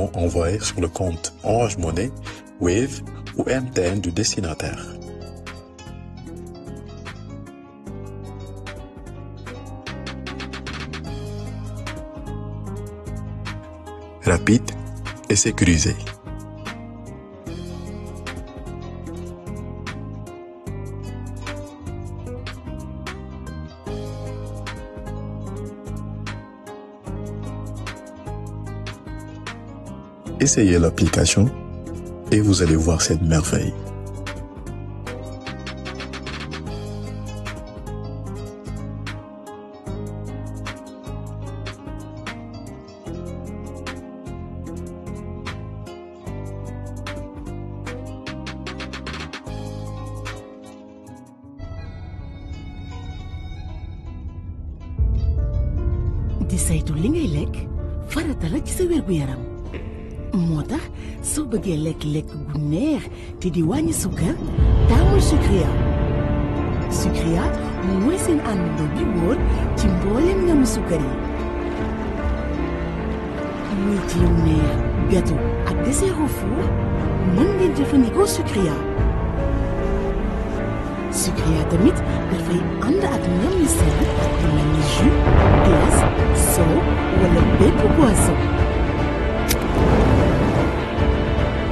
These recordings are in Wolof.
envoyés sur le compte Orange Money, Wave ou MTN du destinataire. Rapide et sécurisé. Essayez l'application et vous allez voir cette merveille. di saytu li ngay lekk farata la ci sa wérgu yaram moo tax soo bëggee lekk gu neex te di wàññi sukkar taamul Sucria. Sucria mooy seen àndandoo bi wóor ci mbooleem ñamu sukkar yi muy ci yu neex gâteau ak dessert au four mën ngeen jëfandikoo Sucria. Sucria tamit dafay ànd ak ñam yu sell yu mel ni jus glace soow wala bépp boisson.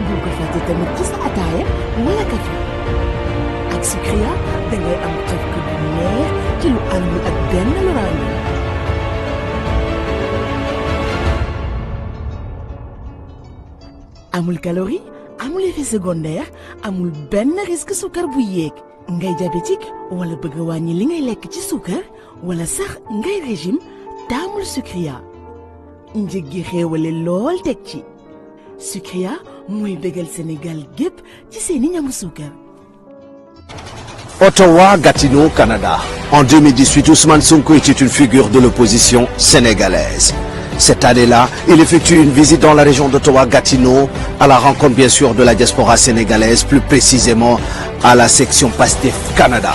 bul ko fàtte tamit ci sa ataaya wala café ak Sucria dangay am cafka bu neex ci lu àndul ak benn loraange. amul calorie amul effet secondaire amul benn risque sukkar bu yéeg. ngay diabétique wala bëgg a wàññi li ngay lekk ci suukar wala sax ngay régime taamul Sucria. njëg gi xéewale lool teg ci Sucria mooy bégal Sénégal gépp ci seeni ñamu suukar. Ottawa, Gatineau, Canada. En 2018, Ousmane Sonko était une figure de l'opposition sénégalaise. Cette année-là, il effectue une visite dans la région d'Ottawa-Gatineau à la rencontre bien sûr de la diaspora sénégalaise, plus précisément à la section Pastef Canada.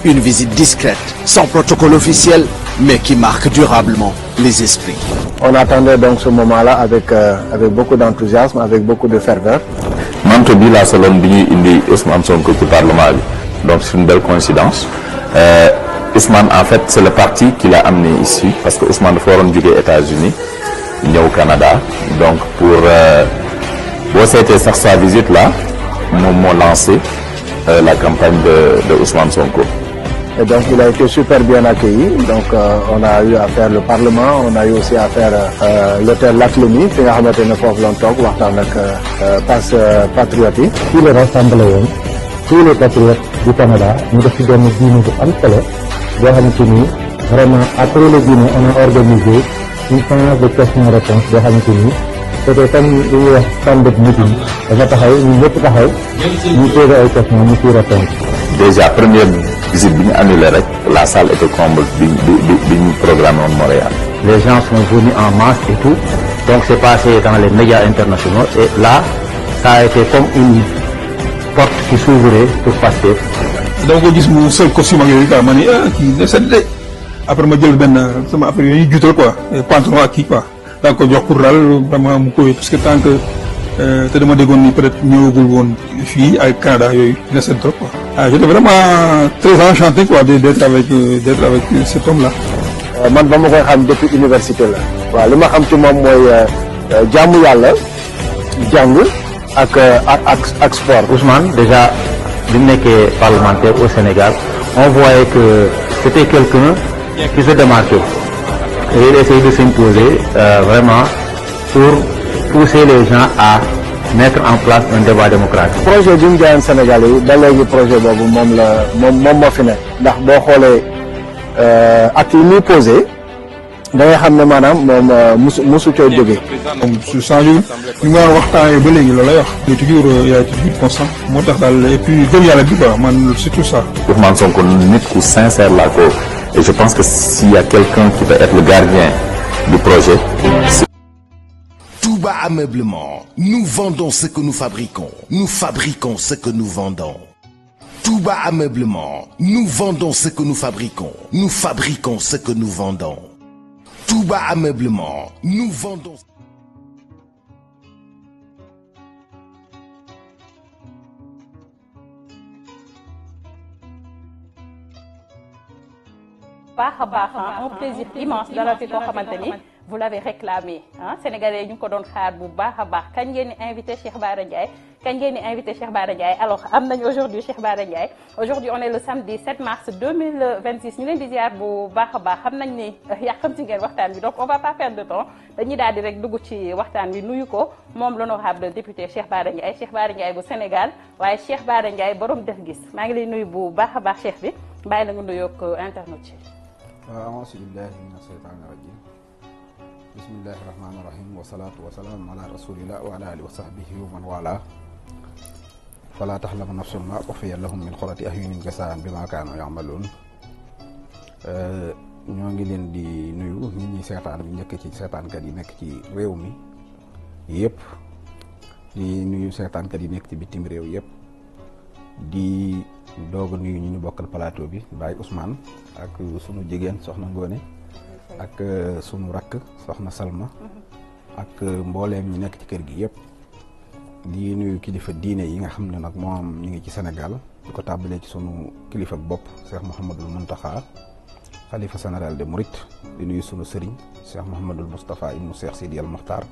Une visite discrète, sans protocole officiel, mais qui marque durablement les esprits. On attendait donc ce moment-là avec beaucoup d'enthousiasme, avec beaucoup de ferveur. Manto bi la salon bi ñuy indi Ousmane Sonko ci parlement bi donc c'est une belle coïncidence. Ousmane en fait c'est le parti qui l'a amené ici parce que Ousmane dafa waroon jógee États-Unis ñëw Canada donc pour boo seetee sax sa visite là moom moo lancé la campagne de Ousmane Sonko. Et donc il a été super bien accueilli. Donc on a eu à faire le Parlement, on a eu aussi à faire l'hôtel Lac Lemy fi nga xamante ne foofu lañ toog waxtaan ak passe patriote yi. fii la rassemblé woon tous les patriotes du Canada ñu def ci benn dîner bu am solo boo xamante ni vraiment après le dîner on a organisé une séance de questions-réponses boo xamante ni c'était comme li ñuy wax stand-up meeting dafa taxaw ñun ñëpp taxaw ñu posé ay questions ñu ciy répondre. Déjà première visite bi ñu annulé rek la salle était comble bi ñu programmé woon Montréal. Les gens sont venus en masse et tout donc c'est passé dans les médias internationaux et là ça a été comme une porte qui s'ouvrait pour Pastef. donc ko gis mu sol costume ak yooyu quoi ma ne kii de set de après ma jël benn sama affaire yooyu juutal quoi pantalon ak kii quoi daa ko jox pour daal vraiment mu koy parce que tant que te dama déggoon ni peut-être ñëwagul woon fii ay Canada yooyu dina set trop quoi. J'étais vraiment très enchanté quoi d'être avec cet homme là. man ba ma koy xam depuis université la. waaw li ma xam ci moom mooy jaamu yàlla jàng ak sport. Ousmane déjà bi mu nekkee parlementaire au Sénégal on voyait que c'était quelqu'un qui se démarquait et il essayait de s'imposer vraiment pour pousser les gens à mettre en place un débat démocratique. projet bi mu jaayoon Sénégal yi ba léegi projet boobu moom moo fi ne ndax boo xoolee acte yi muy posé da ngay xam ne maanaam moom musu cooy jógee. su changé li nga waxtaanee ba léegi loolu lay wax. mais toujours y a toujours constant moo tax daal et puis gëm yàlla bi quoi man c'est tout ça. Ousmane Sonko nit ku sincère la ko et je pense que s'il y a quelqu'un qui peut être le gardien du projet. Touba Ameublement, nous vendons ce que nous fabriquons. Nous fabriquons ce que nous vendons. Touba Ameublement, nous vendons ce que nous fabriquons. Nous fabriquons ce que nous vendons. Touba Ameublement, nous vendons... baax a baax un plaisir immense dalal fi koo xamante ni vous l'avez réclamé sénégalais ñu ko doon xaar bu baax a baax kañ ngeen di invité Cheikh Bara Ndiaye alors am nañu aujourd'hui Cheikh Bara Ndiaye aujourd'hui on est le samedi 7 mars 2026 ñu leen di ziar bu baax a baax xam nañ ni yàqamti ngeen waxtaan bi donc on va pas perdre de temps dañuy daal di rek dugg ci waxtaan bi nuyu ko moom l'honorable député Cheikh Bara Ndiaye bu Sénégal waaye Cheikh Bara Ndiaye borom def gis maa ngi lay nuyu bu baax a baax Cheikh bi bàyyi la nga nuyoog internet yi. waaw auzu billahi mina shaytaani rajim bismillahi rahmaani rahim wasalaatu wasalaamu ala rasulillah wa ala alihi wa sahbihi wa man wala fala taxlamu nafsun ma uxfiya lahum min qurrati ahyunin jasaan bima kaanu yamaluun ñoo ngi leen di nuyu nit ñi seetaan bi njëkk ci seetaankat yi nekk ci réew mi yëpp di nuyu seetaankat yi nekk ci bitim réew yëpp di doog a nuyu ñu bokkal plateau bi Baye Ousmane ak sunu jigéen soxna Ngone ak sunu rakk soxna Salma ak mbooleem ñi nekk ci kër gi yëpp di nuyu kilifa diine yi nga xam ne nag moom ñu ngi ci Sénégal di ko tàmbalee ci sunu kilifa bopp Cheikh Mouhamadul Mountakha xalifa général de Mouride di nuyu sunu sëriñ Cheikh Mouhamadul Moustapha ibnu Cheikh Sidi al Mokhtar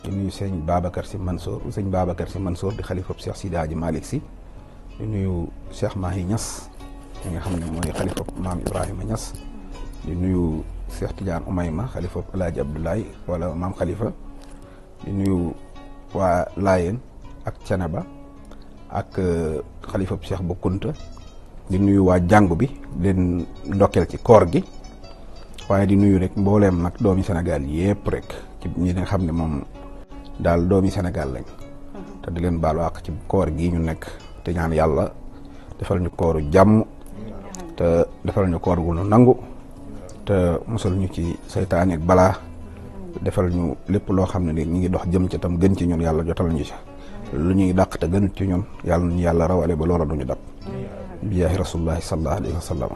di nuyu sëñ Babacar Sy Mansour di xalifa Cheikh Sidi Hadji Malick Sy di nuyu Cheikh Mahi Niass ñi nga xam ne mooy xalifa maam Ibrahima Niass di nuyu Cheikh Tidiane Oumayma xalifa El Hadj Abdoulaye wala maam xalifa di nuyu waa Laayeen ak Ceneba ak xalifa Cheikh Bu Kunta di nuyu waa jàngu bi leen ndokkeel ci koor gi waaye di nuyu rek mbooleem nag doomi Sénégal yépp rek ci ñi nga xam ne moom daal doomi Sénégal lañ te di leen baalu àq ci koor gi ñu nekk te ñaan yàlla defal ñu kooru jàmm te defal ñu koor gu nu nangu te musal ñu ci seytaane ak balaa defal ñu lépp loo xam ne ni ñu ngi dox jëm ci tam gën ci ñun yàlla jotal ñu ci lu ñuy dàq te gën ci ñun yàlla nañu yàlla rawale ba loola duñu dab biyaahi rasulullahi sallallahu alayhi wa sallam.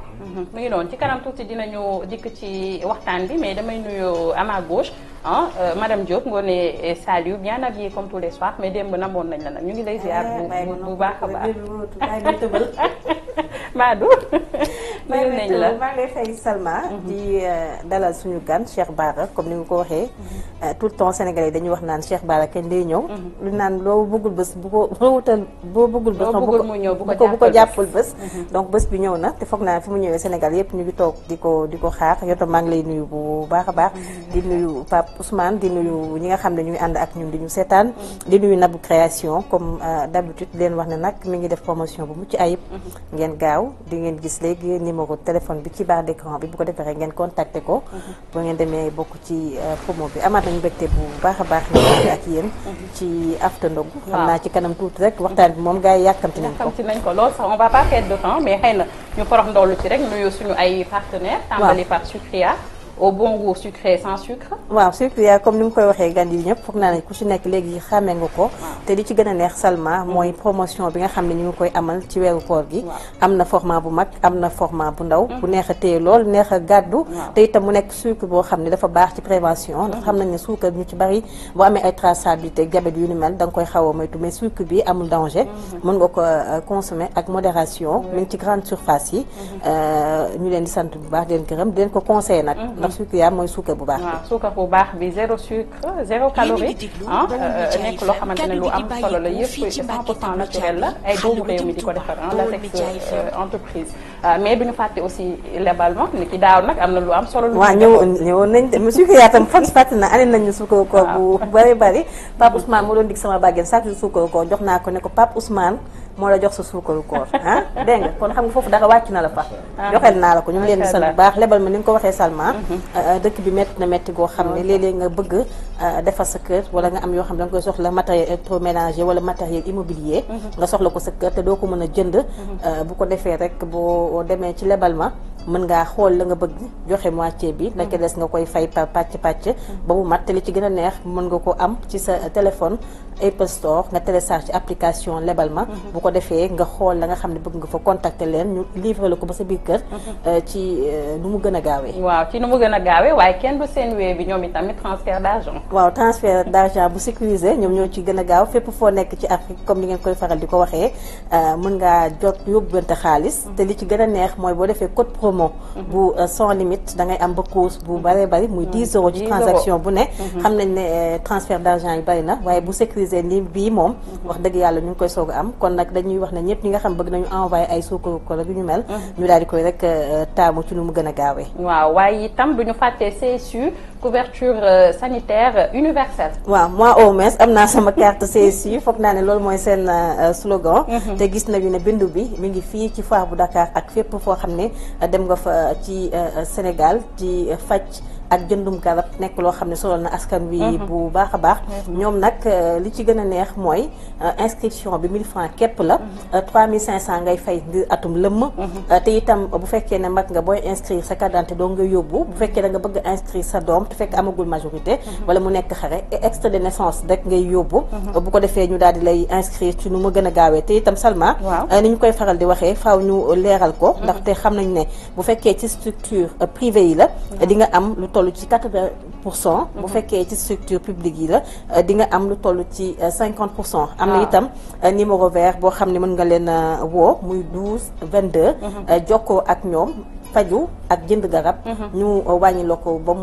mu ngi noonu ci kanam tuuti dinañu dikk ci waxtaan bi mais damay nuyu à ma gauche madame Diop Ngoné Saliou bien habillée comme tous les soirs mais démb namoon nañ la nag ñu ngi lay ziar bu baax a baax. Madou. nuyu nañ la maa ngi lay fay Salma. di dalal suñu gan Cheikh Bara comme ni nga ko waxee. tout le temps sénégalais dañuy wax naan Cheikh Bara kañ lay ñëw. lu naan loo bëggul bés bu ko loo wutal boo bëggul bés. bu ko jàppul bés. donc bés bi ñëw na te foog naa fi mu ñëwee Sénégal yëpp ñu ngi toog di ko xaar yow tam maa ngi lay nuyu bu baax a baax. di nuyu Pape Ousmane di nuyu ñi nga xam ne ñu ngi ànd ak ñun di ñu seetaan. di nuyu Nabou Création comme d'habitude leen wax ne nag mi ngi def promotion bu mucc ayib. ngeen gaaw di ngeen gis léegi numéro téléphone bi ci barre d'écran bi bu ko defee ngeen contacter ko. bu ngeen demee bokk ci promo bi amaat nañu mbégte bu baax a baax ñu ak yéen. ci after ndogu. xam naa ci kanam tuuti rek waxtaan bi moom gars yi yàkkamti nañ ko. loolu sax on va pas perdre de temps mais xëy na ñu porox ndoolu ci rek nuyu suñu ay partenaires. tàmbali par Sucria au bon goût sucré sans sucre. waaw Sucria comme ni nga koy waxee gan yi ñëpp foog naa ne ku ci nekk léegi xàmmee nga ko. te li ci gën a neex Salma mooy promotion bi nga xam ne ñu ngi koy amal ci weeru koor gi. am na format bu mag am na format bu ndaw. bu neex a téye lool neex a gàddu. te itam mu nekk sucre boo xam ne dafa baax ci prévention. ndax xam nañ ne sucre ñu ci bari boo amee ay traçabilité ak diabète yu ni mel da nga koy xaw a moytu mais sucre bi amul danger. mën nga ko consommer ak modération. mi ngi ci grande surface yi. ñu leen di sant bu baax di leen gërëm di leen ko conseiller nag. Sucria mooy suukar bu baax. waaw suukar bu baax bi zéro sucre zéro calorie nekk loo xamante ne lu am solo la yëpp 100% naturel la ay doomu réew mi di ko defar Latex entreprise mais duñu fàtte aussi lebal ma ni ki daaw nag am na lu am solo. lu waaw ñëwoon nañ de Sucria tam fàtte na andi nañu suukar koor bu bari bari Pape Ousmane moo doon dig sama bàggeen chaque jour suukar koor jox naa ko ne ko Pape Ousmane moo la jox sa suukaru koor dégg nga kon xam nga foofu dara wàcc na la fa joxel naa la ko ñu ngi leen di sant bu baax lebal ma ni nga ko waxee Salma dëkk bi métti na métti goo xam ne léeg-léeg nga bëgg defar sa kër wala nga am yoo xam ne da nga koy soxla matériel électroménager wala matériel immobilier nga soxla ko sa kër te doo ko mën a jënd bu ko defee rek boo demee ci lebal ma mën ngaa xool la nga bëgg joxe moitié bi la ca des nga koy fay par pàcc ba mu mat te li ci gën a neex mën nga ko am ci sa téléphone Apple Store nga télécharge application lebal ma bu ko ko defee nga xool la nga xam ne bëgg nga fa contacter leen ñu livrer la ko ba sa biir kër ci nu mu gën a gaawee. waaw ci nu mu gën a gaawee waaye kenn du seen wee bi ñoom itamit transfert d'argent. waaw transfert d'argent bu sécurisé ñoom ñoo ci gën a gaaw fépp foo nekk ci Afrique comme ni ngeen koy faral di ko waxee mën ngaa jot yóbbante xaalis te li ci gën a neex mooy boo defee code promo bu sans limite da ngay am ba course bu bëree bëri muy 10 euros ci transaction bu ne. xam nañ ne transfert d'argent yi bëri na waaye bu sécurisé ni bii moom wax dëgg yàlla ñu ngi koy soog a am kon nag dañuy wax ne ñëpp ñi nga xam bëgg nañu envoyé ay suukaru koor yu ñu mel ñu daal di koy rek taamu ci nu mu gën a gaawee. waaw waaye itam duñu fàttee CSU couverture sanitaire universelle. waaw moi au moins am naa sama carte CSU foog naa ne loolu mooy seen slogan. te gis nañu ne bindu bi mi ngi fii ci foire bu Dakar ak fépp foo xam ne dem nga fa ci Sénégal ci faj ak jëndum garab nekk loo xam ne solol na askan wi bu baax a baax. ñoom nag li ci gën a neex mooy inscription bi 1000 francs képp la 3500 ngay fay ngir atum lëmm. te itam bu fekkee ne mag nga booy inscrire sa carte d'identité doo nga yóbbu bu fekkee da nga bëgg inscrire sa doom te fekk amagul majorité wala mu nekk xare extrait de naissance rek ngay yóbbu bu ko defee ñu daal di lay inscrire ci nu mu gën a gaawee te itam Salma ni ñu koy faral di waxee faaw ñu leeral ko ndaxte xam nañ ne bu fekkee ci structure privée yi la di nga am lu toll ci 80%. bu fekkee ci structure publique yi la di nga am lu toll ci 50%. am na itam numéro vert boo xam ne mën nga leen woo muy 12 22. jokkoo ak ñoom faju ak jënd garab. ñu wàññi la ko ba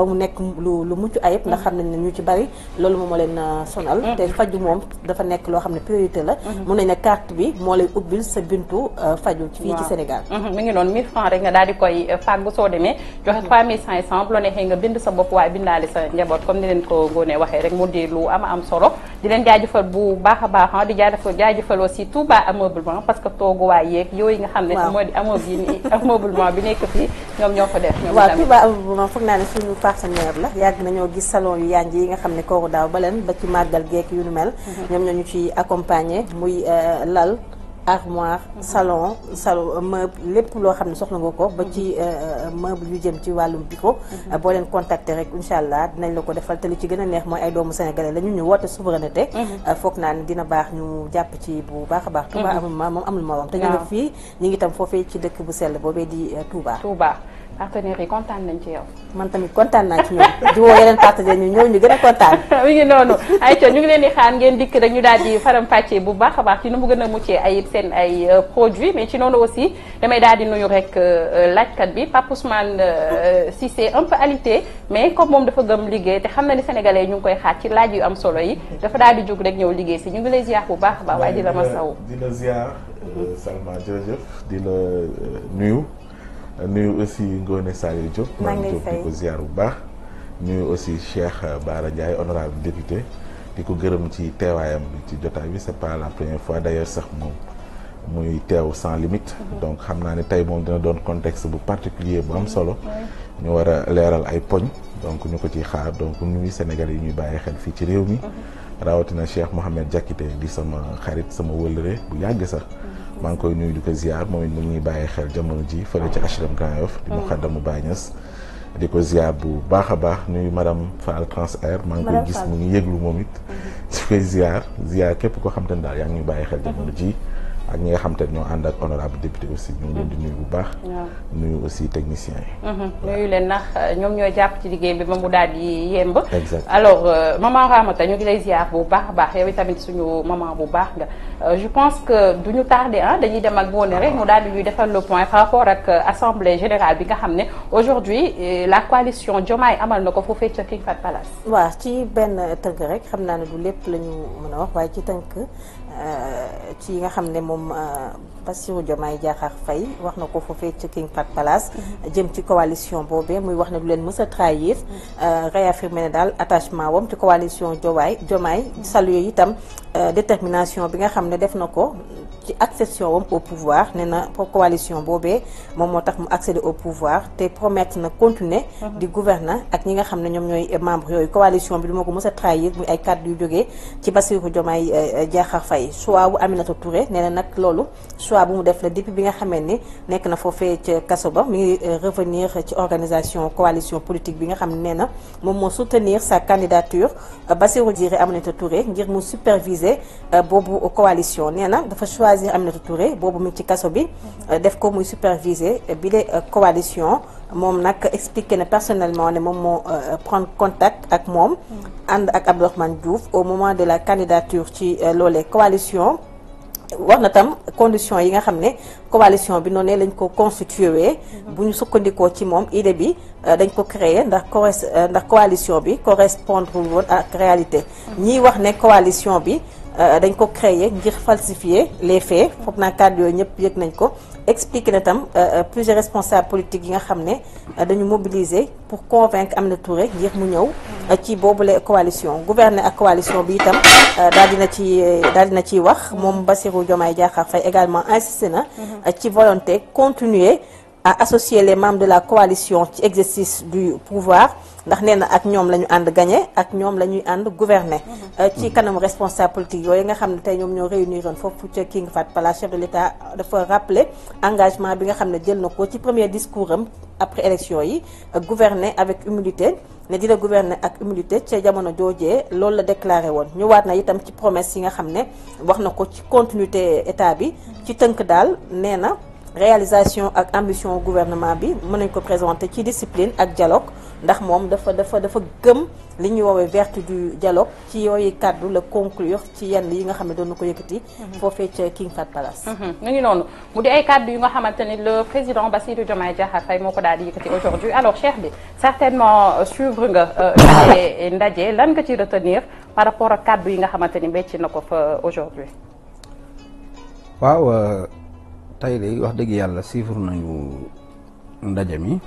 mu nekk lu mucc ayib ndax xam nañ ne ñu ci bari loolu moom moo leen sonal. te faju moom dafa nekk loo xam ne priorité la. mun nañ ne carte bi moo lay ubbil sa bintu faju fii ci Sénégal. mi ngi noonu 1000 francs rek nga daal di koy fàggu soo demee joxe 3500 bu la neexee nga bind sa bopp waaye bindaale sa njaboot comme ni leen ko Ngoné waxee rek mu di lu am solo di leen jaajëfal bu baax a baax di jaajëfal aussi Touba ameublement parce que tooguwaay yeeg yooyu nga xam ne moo di ameublement bi nekk fii ñoom ñoo ko def. waaw Touba ameublement foog naa ne suñu partenaire la yàgg nañoo gis salon yu yanj yi nga xam ne kooru daaw ba leen ba ci màggal geek yu nu mel. ñoom ñoo ñu ci accompagner muy lal armoire salon meuble lépp loo xam ne soxla nga ko ba ci meuble yu jëm ci wàllum biko boo leen contacter rek incha allah dinañ la ko defal te li ci gën a neex mooy ay doomu sénégalais la ñu woote souveraineté. foog naa ne dina baax ñu jàpp ci bu baax a baax. Touba moom amul morom te ñu ngi fii ñu ngi tam foofee ci dëkk bu sell boobee di Touba. partenaires yi kontaan nañ ci yow. man tamit kontaan naa ci ñoom di woo yeneen partenaires ñu ñëw ñu gën a kontaan. mi ngi noonu ayca ñu ngi leen di xaar ngeen dikk rek ñu daal di faram-fàccee bu baax a baax ci nu mu gën a muccee ay seen ay produits mais ci noonu aussi damay daal di nuyu rek laajkat bi Pape Ousmane Cissé un peu alité mais comme moom dafa gëm liggéey te xam na ni sénégalais ñu ngi koy xaar ci laaj yu am solo yi dafa daal di jóg rek ñëw liggéey si ñu ngi lay ziar bu baax a baax waaye di la masawu. di la ziar Salma jërëjëf di la nuyu. nuyu aussi Ngoné Saliou Diop. maa ngi lay fay di ko ziar bu baax. nuyu aussi Cheikh Bara Ndiaye honorable député di ko gërëm ci teewaayam bi ci jotaay bi c'est pas la première fois d'ailleurs sax moom muy teew sans limite. donc xam naa ne tey moom dina doon contexte bu particulier bu am solo. ñu war a leeral ay poñ donc ñu ko ciy xaar donc nuyu Sénégal yi ñuy bàyyi xel fii ci réew mi. rawatina Cheikh Mouhamed Diakité di sama xarit sama wëllëre bu yàgg sax. maa ngi koy nuyu di ko ziar moom it mu ngi bàyyi xel jamono ji fële ci HLM Grand Yoff di muxaddamu Baye Niass di ko ziar bu baax a baax nuyu madame Fall Transair maa ngi koy gis mu ngi yëglu moom it di koy ziar képp koo xam te ne daal yaa ngi ñuy bàyyi xel jamono ji ak ñi nga xam te ñoo ànd ak honorable député aussi ñu ngi leen di nuyu bu baax. nuyu aussi techniciens yi. nuyu leen ndax ñoom ñooy jàpp ci liggéey bi ba mu daal di yemb. exact alors maman Ramata ñu ngi lay ziar bu baax a baax yow tamit suñu maman bu baax nga je pense que du ñu tardé dañuy dem ak Ngoné rek mu daal di ñuy defal le point par rapport ak assemblée générale bi nga xam ne aujourd'hui la coalition Diomaye amal na ko foofee ca King Fahd Palace. waaw ci benn tënk rek xam naa ne du lépp la ñu mën a wax waaye ci tënk. ci nga xam ne moom Bassirou Diomaye Diakhar Faye wax na ko foofee ci King Fahd Palace jëm ci coalition boobee muy wax ne du leen mës a trahir réaffirmé ne daal attachement wam ci coalition Diomaye salué itam détermination bi nga xam ne def na ko ci accession wam au pouvoir nee na coalition boobee moom moo tax mu accéder au pouvoir te promettre na continuer di gouverner ak ñi nga xam ne ñoom ñooy membre yooyu coalition bi du ma ko mës a trahir muy ay kàddu yu jógee ci Bassirou Diomaye Diakhar Faye choix bu Aminata Touré nee na nag loolu choix bu mu def la depuis bi nga xamee ni nekk na foofee ca kaso ba mi ngi revenir ci organisation coalition politique bi nga xam ne nee na moom moo soutenir sa candidature Bassirou Diomaye Aminata Touré ngir mu superviser boobu coalition nee na dafa choisir Aminata Touré boobu mi ngi ci kaso bi def ko muy superviser bi de coalition moom nag expliqué na personnellement ne moom moo prendre contact ak moom ànd ak Abdourahmane Diouf au moment de la candidature ci loolee coalition wax na tam conditions yi nga xam ne coalition bi noonu lañ ko constitué bu ñu sukkandikoo ci moom idée bi dañ ko créer ndax coalition bi correspondre woon ak réalité ñiy wax ne coalition bi dañ ko créer ngir falsifier les faits foog naa kàddu yooyu ñëpp yëg nañ ko expliqué na tam plusieurs responsables politiques yi nga xam ne dañu mobiliser pour convaincre Aminata Touré ngir mu ñëw ci boobule coalition gouverner ak coalition bi itam daal dina ciy wax moom Bassirou Diomaye Diakhar Faye également insisté na ci volonté continuer à associer les membres de la coalition ci exercice du pouvoir ndax nee na ak ñoom la ñu ànd gagné ak ñoom la ñuy ànd gouverner ci kanam responsable politique yooyu nga xam ne tey ñoom ñoo réunir woon foofu ca King Fahd Palace chef de l'État dafa rappeler engagement bi nga xam ne jël na ko ci premier discours am après élection yi gouverner avec humilité ne dina gouverner ak humilité ca jamono joojee loolu la déclaré woon ñëwaat na itam ci promesse yi nga xam ne wax na ko ci continuité état bi ci tënk daal nee na réalisation ak ambition gouvernement bi mën nañ ko présenter ci discipline ak dialogue ndax moom dafa gëm li ñuy woowee vertu du dialogue ci yooyu kàddu la conclure ci yenn yi nga xam ne doon na ko yëkkati foofee ca King Fahd Palace mu ngi noonu mu di ay kàddu yu nga xamante ni le président Bassirou Diomaye Diakhar Faye moo ko daal di yëkkati aujourd'hui alors Cheikh bi certainement suivre nga ndaje lan nga ci retenir par rapport ak kàddu yi nga xamante ni becc na ko fa aujourd'hui waaw tey de wax dëgg yàlla suivre nañu ndaje mi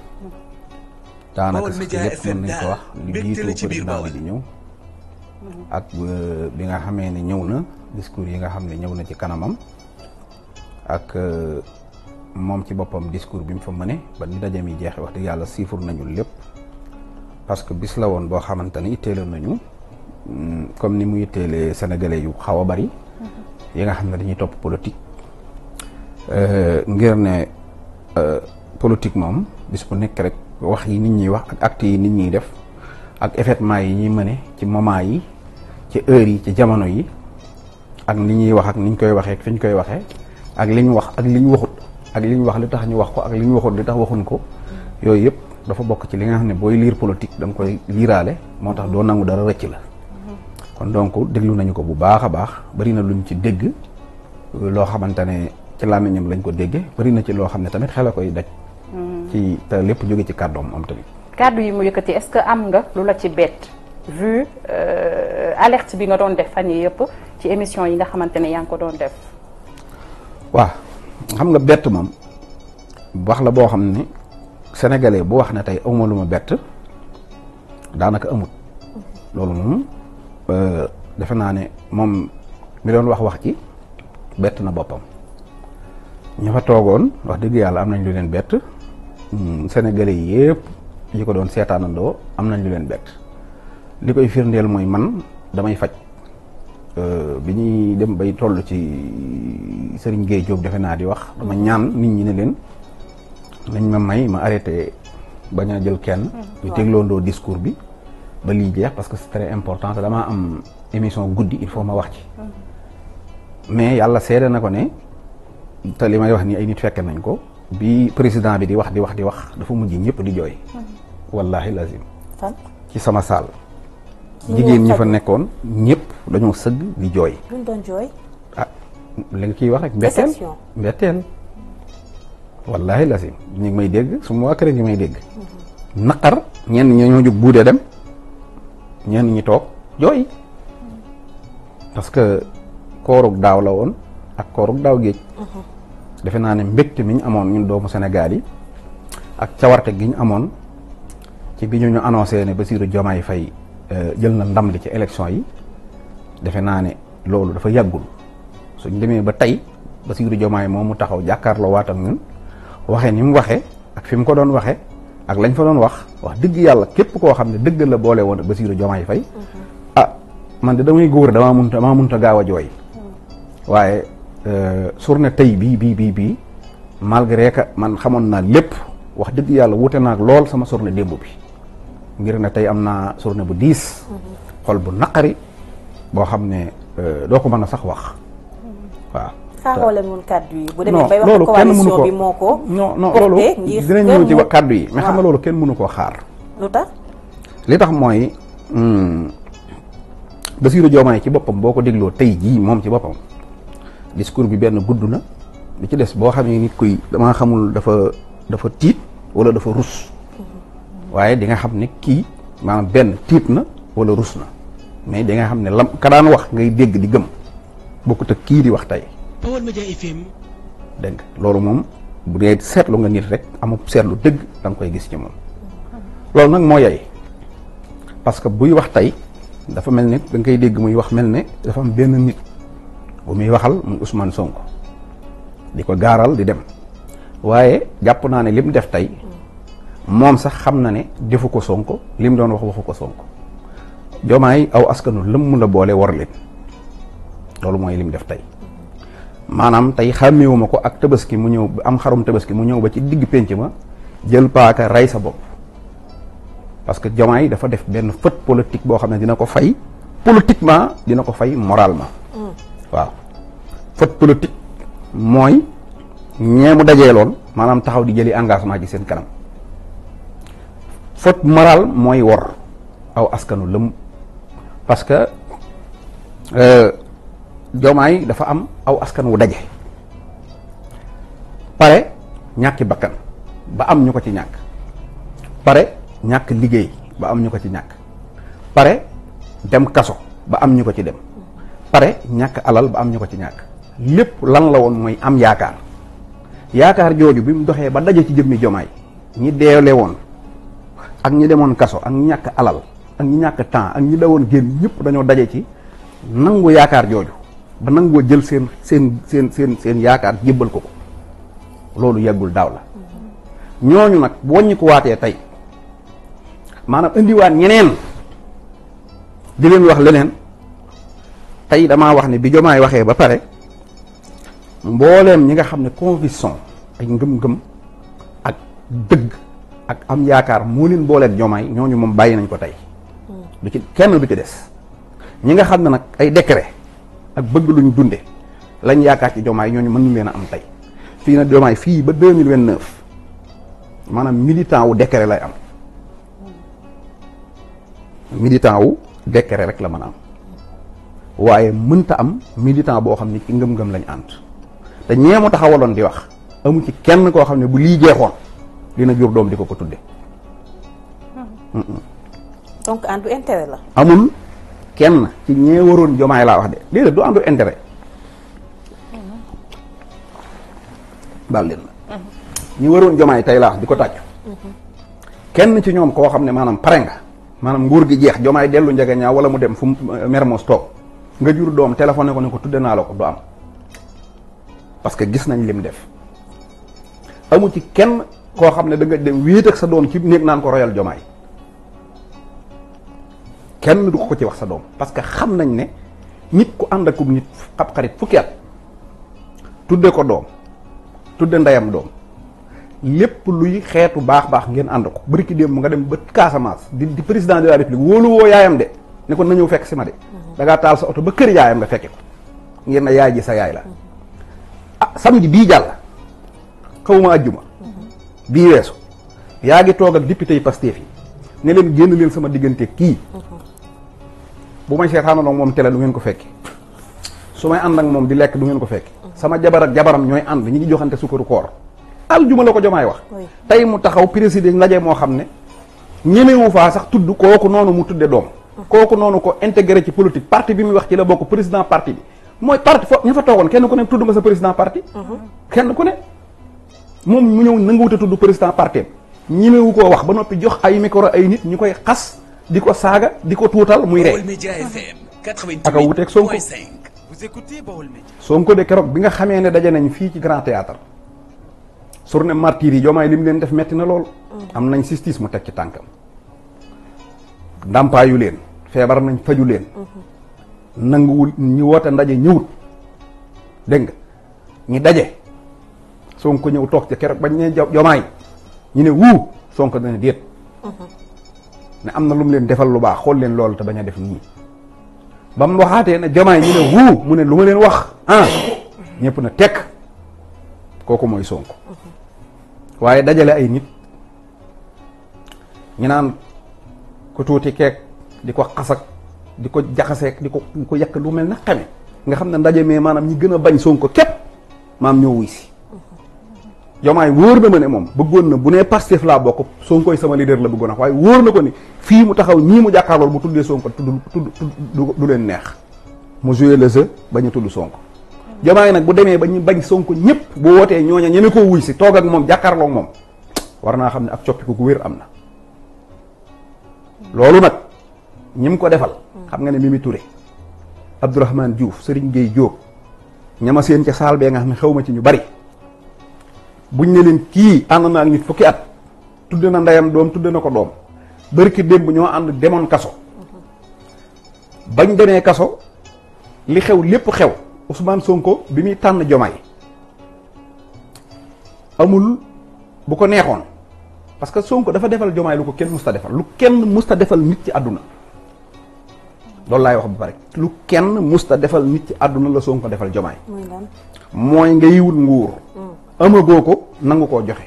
daanaka sax lépp mën nañ ko wax li jiitu président bi di ñëw ak bi nga xamee ne ñëw na discours yi nga xam ne ñëw na ci kanamam ak moom ci boppam discours bi mu fa mëne ba ni ndaje mi jeexe wax dëgg yàlla suivre nañu lépp parce que bis la woon boo xamante ni itteeloon nañu comme ni mu itteelee sénégalais yu xaw a bari yi nga xam ne dañuy topp politique ngir ne politique moom bis bu nekk rek wax yi nit ñi wax ak actes yi nit ñiy def ak événements yi ñuy mëne ci moment yi ci heure yi ci jamono yi ak ni ñuy wax ak ni ñu koy waxee fi ñu koy waxee ak li ñu wax ak li ñu waxut ak li ñu wax li tax ñu wax ko ak li ñu waxut li tax waxuñ ko yooyu yëpp dafa bokk ci li nga xam ne booy lire politique da nga koy liiraale moo tax doo nangu dara rëcc la kon donc déglu nañu ko bu baax a baax bari na luñ ci dégg loo xamante ne ci làmmiñam lañ ko déggee bari na ci loo xam ne tamit xel a koy daj ci te lépp jóge ci kàddoom am tamit kàddu yi mu yëkkati est-ce que am nga lu la ci bett vu alerte bi nga doon def fan yi yëpp ci émission yi nga xamante ne yaa ngi ko doon def waaw xam nga bett moom wax la boo xam ne sénégalais bu wax ne tey awma lu ma bett daanaka amut loolu moom defe naa ne moom mi doon wax ci bett na boppam ña fa toogoon wax dëgg yàlla am nañ lu leen bett sénégalais yëpp yi ko doon seetaanandoo am nañ lu leen bett li koy firndeel mooy man damay faj bi ñuy dem bay toll ci Serigne Gueye Diop defe naa di wax dama ñaan nit ñi ne leen nañ ma may ma arrêté bañ a jël kenn ñu dégloondoo discours bi ba lii jeex parce que c'est très important te damaa am émission guddi il faut ma wax ci mais yàlla seede na ko ne te li may wax nii ay nit fekke nañ ko bi président bi di wax dafa mujj ñëpp di jooy wallahi lazim ci sama saal jigéen ñi fa nekkoon ñëpp dañoo sëgg di jooy luñ doon jooy ah li nga kiy wax rek mbetteel wallahi lazim ñu ngi may dégg su ma waa kër ngi may dégg naqar ñenn ñi ñoo jóg buudee dem ñenn ñi toog jooy parce que koorug daaw la woon ak koorug daaw géej defe naa ne mbégte mi ñu amoon ñun doomu Sénégal yi ak cawarte gi ñu amoon ci bi ñu annoncé ne Bassirou Diomaye Faye jël na ndam li ci élection yi defe naa ne loolu dafa yàggul suñ demee ba tey Bassirou Diomaye moom mu taxaw jàkkaarloo waat ak ñun waxee ni mu waxee ak fi mu ko doon waxee ak lañ fa doon wax dëgg yàlla képp koo xam ne dëgg la boole woon ak Bassirou Diomaye Faye man de damay góor damaa munta gaaw a jooy waaye journée tey bii malgré que man xamoon naa lépp wax dëgg yàlla wute naag lool sama journée démb bi ngir ne tey am naa journée bu diis xol bu naqari boo xam ne doo ko mën a sax wax waaw. xaaxoo leen woon kàddu yi. bu demee bay wax coalition bi moo ko. non loolu dinañ ñëw ci kàddu yi. mais xam nga loolu kenn mënu koo xaar. lu tax. li tax mooy Bassirou Diomaye ci boppam boo ko dégloo tey jii moom ci boppam discours bi benn gudd na li ci des boo xam ne nit kuy damaa xamul dafa tiit wala dafa rus waaye di nga xam ne kii maanaam benn tiit na wala rus na mais di nga xam ne lam ka daan wax ngay dégg di gëm bokkut ak kii di wax tey. Baol Média FM. dégg nga loolu moom bu dee seetlu nga nit rek amul seetlu dëgg da nga koy gis ci moom loolu nag moo yey parce que buy wax tey dafa mel ne da nga koy dégg muy wax mel ne dafa am benn nit bu muy waxal muy Ousmane Sonko di ko gaaral di dem waaye jàpp naa ne lim def tey moom sax xam na ne defu ko Sonko lim doon waxu ko Sonko Diomaye aw askanu lëmm la boole war leen loolu mooy lim def tey maanaam tey xàmmeewuma ko ak tabaski mu ñëw am xarum tabaski mu ñëw ba ci digg pénc ma jël paaka rey sa bopp parce que Diomaye dafa def benn fët politique boo xam ne dina ko fay politiquement dina ko fay moralement waaw fët politique mooy ñeemu dajeeloon maanaam taxaw di jëli engagement ci seen kanam fët moral mooy wor aw askanu lëm parce que Diomaye dafa am aw askan wu daje pare ñàkki bakkan ba am ñu ko ci ñàkk pare ñàkk liggéey ba am ñu ko ci ñàkk pare dem kaso ba am ñu ko ci dem pare ñàkk alal ba am ñu ko ci ñàkk lépp lan la woon mooy am yaakaar jooju bi mu doxee ba daje ci jëmmi Diomaye ñi deele woon ak ñi demoon kaso ak ñi ñàkk alal ak ñi ñàkk temps ak ñi dawoon génn ñëpp dañoo daje ci nangu yaakaar jooju ba nangoo jël seen yaakaar jébbal ko loolu yàggul daaw la ñooñu nag bu wàññi ko waatee tey maanaam indiwaat ñeneen di leen wax leneen tey damaa wax ne bi Diomaye waxee ba pare mbooleem ñi nga xam ne conviction ay ngëm-ngëm ak dëgg ak am yaakaar moo leen booleeg Diomaye ñooñu moom bàyyi nañ ko tey du ci kenn du ci des ñi nga xam ne nag ay décret ak bëgg luñ dunde lañ yaakaar ci Diomaye ñooñu mënuñ leen a am tey fii nag Diomaye fii ba 2029 maanaam militant wu décret lay am militant wu décret rek la mën a am waaye mënta am militant boo xam ne ci ngëm-ngëm lañ ànd te ñeemu taxawaloon di wax amu ci kenn koo xam ne bu lii jeexoon dina jur doom di ko tudde donc àndu intérêt la. amul kenn ci ñee waroon Diomaye laa wax de déedéet du àndu intérêt baal leen la ñi waroon Diomaye tey laa wax di ko tàccu kenn ci ñoom koo xam ne maanaam pare nga maanaam nguur gi jeex Diomaye dellu njege ñaaw wala mu dem fu Mermoz toog nga jur doom téléphoné ko ne ko tudde naa la ko du am parce que gis nañ lim def amu ci kenn koo xam ne da nga dem wéet ak sa doom ci néeg naan ko royal Diomaye kenn du ko ci wax sa doom parce que xam nañ ne nit ku ànd ak nit xab xarit fukki at tudde ko doom tudde ndeyam doom lépp luy xeetu baax ngeen ànd ko bari ki démb nga dem ba Casamance di président de la République wóolu woo yaayam de ne ko na ñëw fekk si ma de da ngaa taal sa oto ba kër yaayam nga fekke ko ngeen na yaay ji sa yaay la samedi bii jàll xawma ajjuma bii weesu yaa ngi toog ak député yi Pastef yi ne leen génn leen sama diggante kii bu may seetaanandoo moom télé du ngeen ko fekki su may ànd ak moom di lekk du ngeen ko fekki sama jabar ak jabaram ñooy ànd ñi ngi joxante sukkaru koor aljuma la ko Diomaye wax tey mu taxaw président ndaje moo xam ne ñemewu faa sax tudd kooku noonu mu tudde doom kooku noonu ko intégré ci politique parti bi muy wax ci la bokk président parti bi mooy parti fo ña fa toogoon kenn ku ne tudd nga sa président parti kenn ku ne moom mu ñëw nanguwute tudd président parti ñemewu koo wax ba noppi jox ay micro ay nit ñu koy xas di ko saaga di ko tuutal muy ree aka wuteeg Sonko Vous écoutez Baol Média. Sonko de keroog bi nga xamee ne daje nañ fii ci Grand Théâtre journée martyrs yi Diomaye li mu leen def metti na lool. am nañ justice mu teg ci tànkam. ndàmpaayu leen feebar nañ faju leen. nanguwul ñi woote ndaje ñëwut dégg nga ñi daje Sonko ñëw toog ci keroog bañ ne Diomaye ñu ne wuu Sonko dana déet. ne am na lu mu leen defal lu baax xool leen loolu te bañ a def nii. ba mu waxaatee ne Diomaye ñu ne wuu mu ne lu ma leen wax ñëpp na tekk kooku mooy Sonko. waaye dajale ay nit ñu naan ko tuuti keek di ko xasak di ko jaxaseek di ko yàq lu mel na xame nga xam ne ndaje mee maanaam ñi gën a bañ Sonko képp maam ñoo wuy si. Diomaye wóor na ma ne moom bëggoon na bu nee Pastef laa bokk Sonkoy sama leader la bëggoon a waaye wóor na ko ni fii mu taxaw ñii mu jàkkaarlool bu tuddee Sonko du leen neex mu joué le jeu bañ a tudd Sonko. Diomaye nag bu demee ba ñu bañ Sonko ñëpp bu wootee ñooña ñeme koo wuy si toog ak moom jàkkaarloog moom war naa xam ne ak coppiku gu wér am na. loolu nag ñi mu ko defal. xam nga ne Mimi Touré Abdourahmane Diouf Serigne Gueye Diop ñama seen ca saal bee nga xam ne xew ma ci ñu bari. buñ ne leen kii ànd na ak nit fukki at tudd na ndeyam doom tudd na ko doom bërki démb ñoo ànd demoon kaso bañ demee kaso li xew lépp xew Ousmane Sonko bi muy tànn Diomaye amul bu ko neexoon parce que Sonko dafa defal Diomaye lu ko kenn musta defal lu kenn musta defal nit ci àdduna loolu laay wax bu bari lu kenn musta defal nit ci àdduna la Sonko defal Diomaye mooy ngay wut nguur amagoo ko nangu koo joxe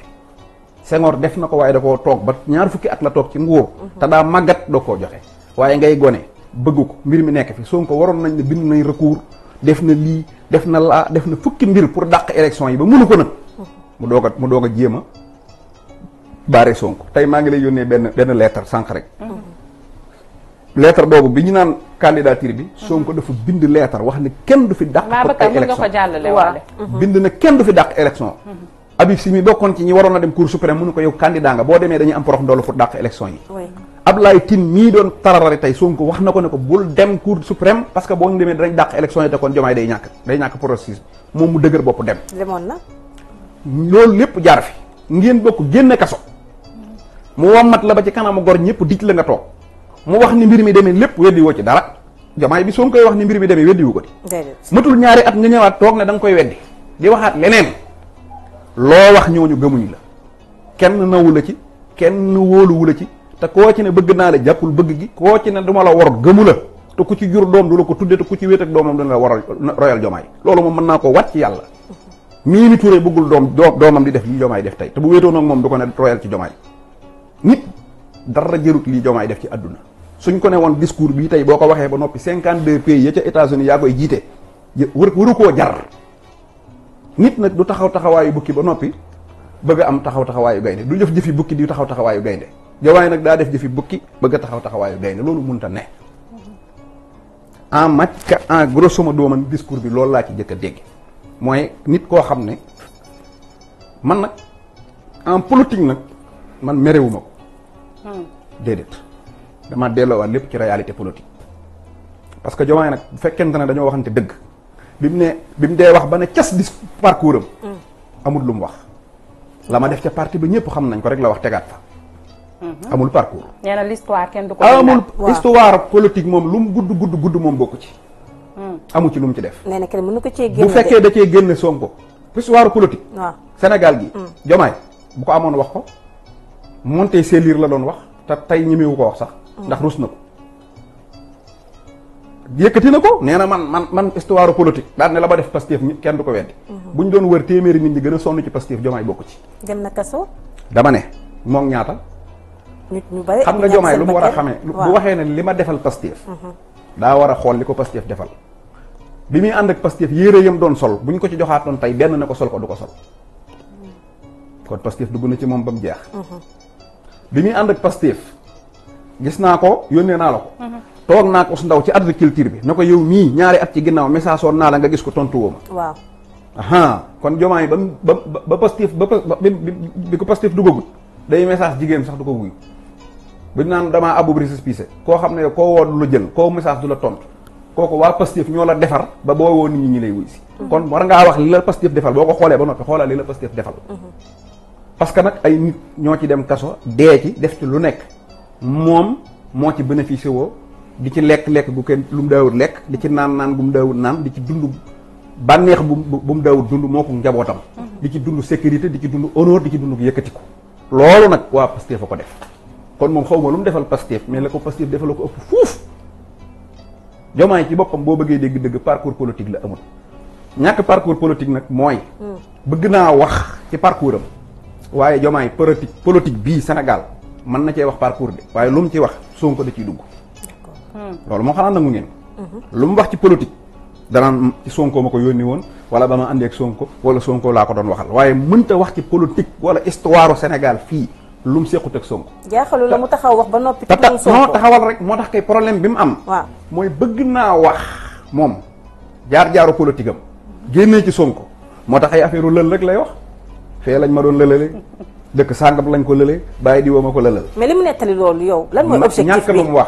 Senghor def na ko waaye da koo toog ba ñaar fukki at la toog ci nguur te daa màggat doo koo joxe waaye ngay gone bëgg ko mbir mi nekk fi Sonko waroon nañ ne bind nañ recours def na lii def na laa def na fukki mbir pour dàq élection yi ba mënu ko nag mu doog a jéem a baare Sonko tey maa ngi lay yónnee benn lettre sànq rek lettre boobu bi ñu naan candidature bi Sonko dafa bind lettre wax ne kenn du fi dàq ay élection bind na kenn du fi dàq élection Habib Sy mi bokkoon ci ñi waroon a dem cour suprême mënu ko yow candidat nga boo demee dañuy am porox ndoolu pour dàq élection yi Ablaye Tine mii doon tararari tey Sonko wax na ko ne ko bul dem cour suprême parce que boo ñu demee danañ dàq élection yi te kon Diomaye day ñàkk processus moom mu dëgër bopp dem demoon na loolu lépp jaar fi ngeen bokk génne kaso mu wammat la ba ci kanamu gor ñëpp dij la nga toog mu wax ni mbir mi demee lépp weddi woo ci dara Diomaye bi Sonko koy wax ni mbir mi demee weddi wu ko di matul ñaari at nga ñëwaat toog ne da nga koy weddi di waxaat leneen loo wax ñooñu gëmuñ la kenn nawu la ci kenn wóoluwu la ci te koo ci ne bëgg naa la jàppul bëgg gi koo ci ne duma la war gëmu la te ku ci jur doom du la ko tudde te ku ci wéet ak doomam dina la war royal Diomaye loolu moom mën naa ko wat ci yàlla Mimi Touré bëggul doomam di def lii Diomaye def tey te bu wéetoon ak moom du ko ne royal ci Diomaye nit dara jërut lii Diomaye def ci àdduna suñ ko ne woon discours bii tey boo ko waxee ba noppi 52 pays ya ca États-Unis yaa koy jiite waru koo jar nit nag du taxawaayu bukki ba noppi bëgg a am taxawaayu gaynde du jëf jëfi bukki di taxawaayu gaynde Diomaye nag daa def jëfi bukki bëgg a taxawaayu gaynde loolu mënta ne en grosso modo man discours bi loolu laa ci jëkk a dégg mooy nit koo xam ne man nag en politique nag man merewuma ko déedéet dama delloowaat lépp ci réalité politique parce que Diomaye nag bu fekkente ne dañoo waxante dëgg bi mu dee wax ba ne cas dis parcours am amul lu mu wax la ma def ca parti ba ñëpp xam nañ ko rek la wax tegaat fa amul parcours nee na l'histoire kenn du ko amul histoire politique moom lu mu gudd moom bokku ci amu ci lu mu ci def nee na kenn mënu ko cee génne bu fekkee da cee génne Sonko histoire politique waaw Sénégal gi Diomaye bu ko amoon wax ko monté sellir la doon wax te tey ñemewu ko wax sax ndax rus na ko yëkkati na ko nee na man histoire politique daan ne la ba def Pastef kenn du ko weddi buñ doon wër téeméeri nit ñi gën a sonn ci Pastef Diomaye bokku ci dem na kaso dama ne moom ñaata nit ñu bari xam nga Diomaye lu mu war a xamee bu waxee ne li ma defal Pastef daa war a xool li ko Pastef defal bi muy ànd ak Pastef yére yam doon sol buñ ko ci joxaatoon tey benn na ko sol ko du ko sol kon Pastef dugg na ci moom ba mu jeex bi muy ànd ak Pastef gis naa ko yónnee naa la ko toog naa ko su ndaw ci agriculture bi na ko yow mii ñaari at ci ginnaaw message soon naa la nga gis ko tontu woo ma waaw aha kon Diomaye ba Pastef bi ko Pastef duggagut day message jigéen sax du ko wuyu bu ñu naan damaa abub récépissé koo xam ne koo woo du la jël koo message du la tontu kooku waa Pastef ñoo la defar ba boo woo nit ñi lay wuy si kon war ngaa wax li la Pastef defal boo ko xoolee ba noppi xoolal li la Pastef defal parce que nag ay nit ñoo ci dem kaso dee ci def ci lu nekk moom moo ci bénéficié woo di ci lekk gu kenn lu mu daawut lekk di ci naan gu mu daawut naan di ci dund bànneex bu mu daawut dund moo ko njabootam di ci dund sécurité di ci dund honneur di ci dund yëkkatiku loolu nag waa Pastef a ko def kon moom xaw ma lu mu defal Pastef mais la ko Pastef defal ko ëpp fuuf Diomaye ci boppam boo bëggee dégg-dëgg parcours politique la amul ñàkk parcours politique nag mooy bëgg naa wax ci parcours am waaye Diomaye politique bii Sénégal mën na cee wax parcours de waaye lu mu ci wax Sonko da ciy dugg loolu moo xanaa nangu ngeen lu mu wax ci politique danaan ci Sonko ma ko yónni woon wala ba ma àndee ak Sonko wala Sonko laa ko doon waxal waaye mënta wax ci politique wala histoire Sénégal fii lu mu sequt ak Sonko. jaaxalul la mu taxaw wax ba noppi. non taxawal rek moo tax kay problème bi mu am. waaw mooy bëgg naa wax moom jaar-jaaru politique am génnee ci Sonko moo tax ay affaire lël rek lay wax fee lañ ma doon lëlale dëkk sàngam lañ ko lële bàyyi di woo ma ko lëlal. mais li mu nettali loolu yow. lan mooy objectif bi ñàkk lu mu wax.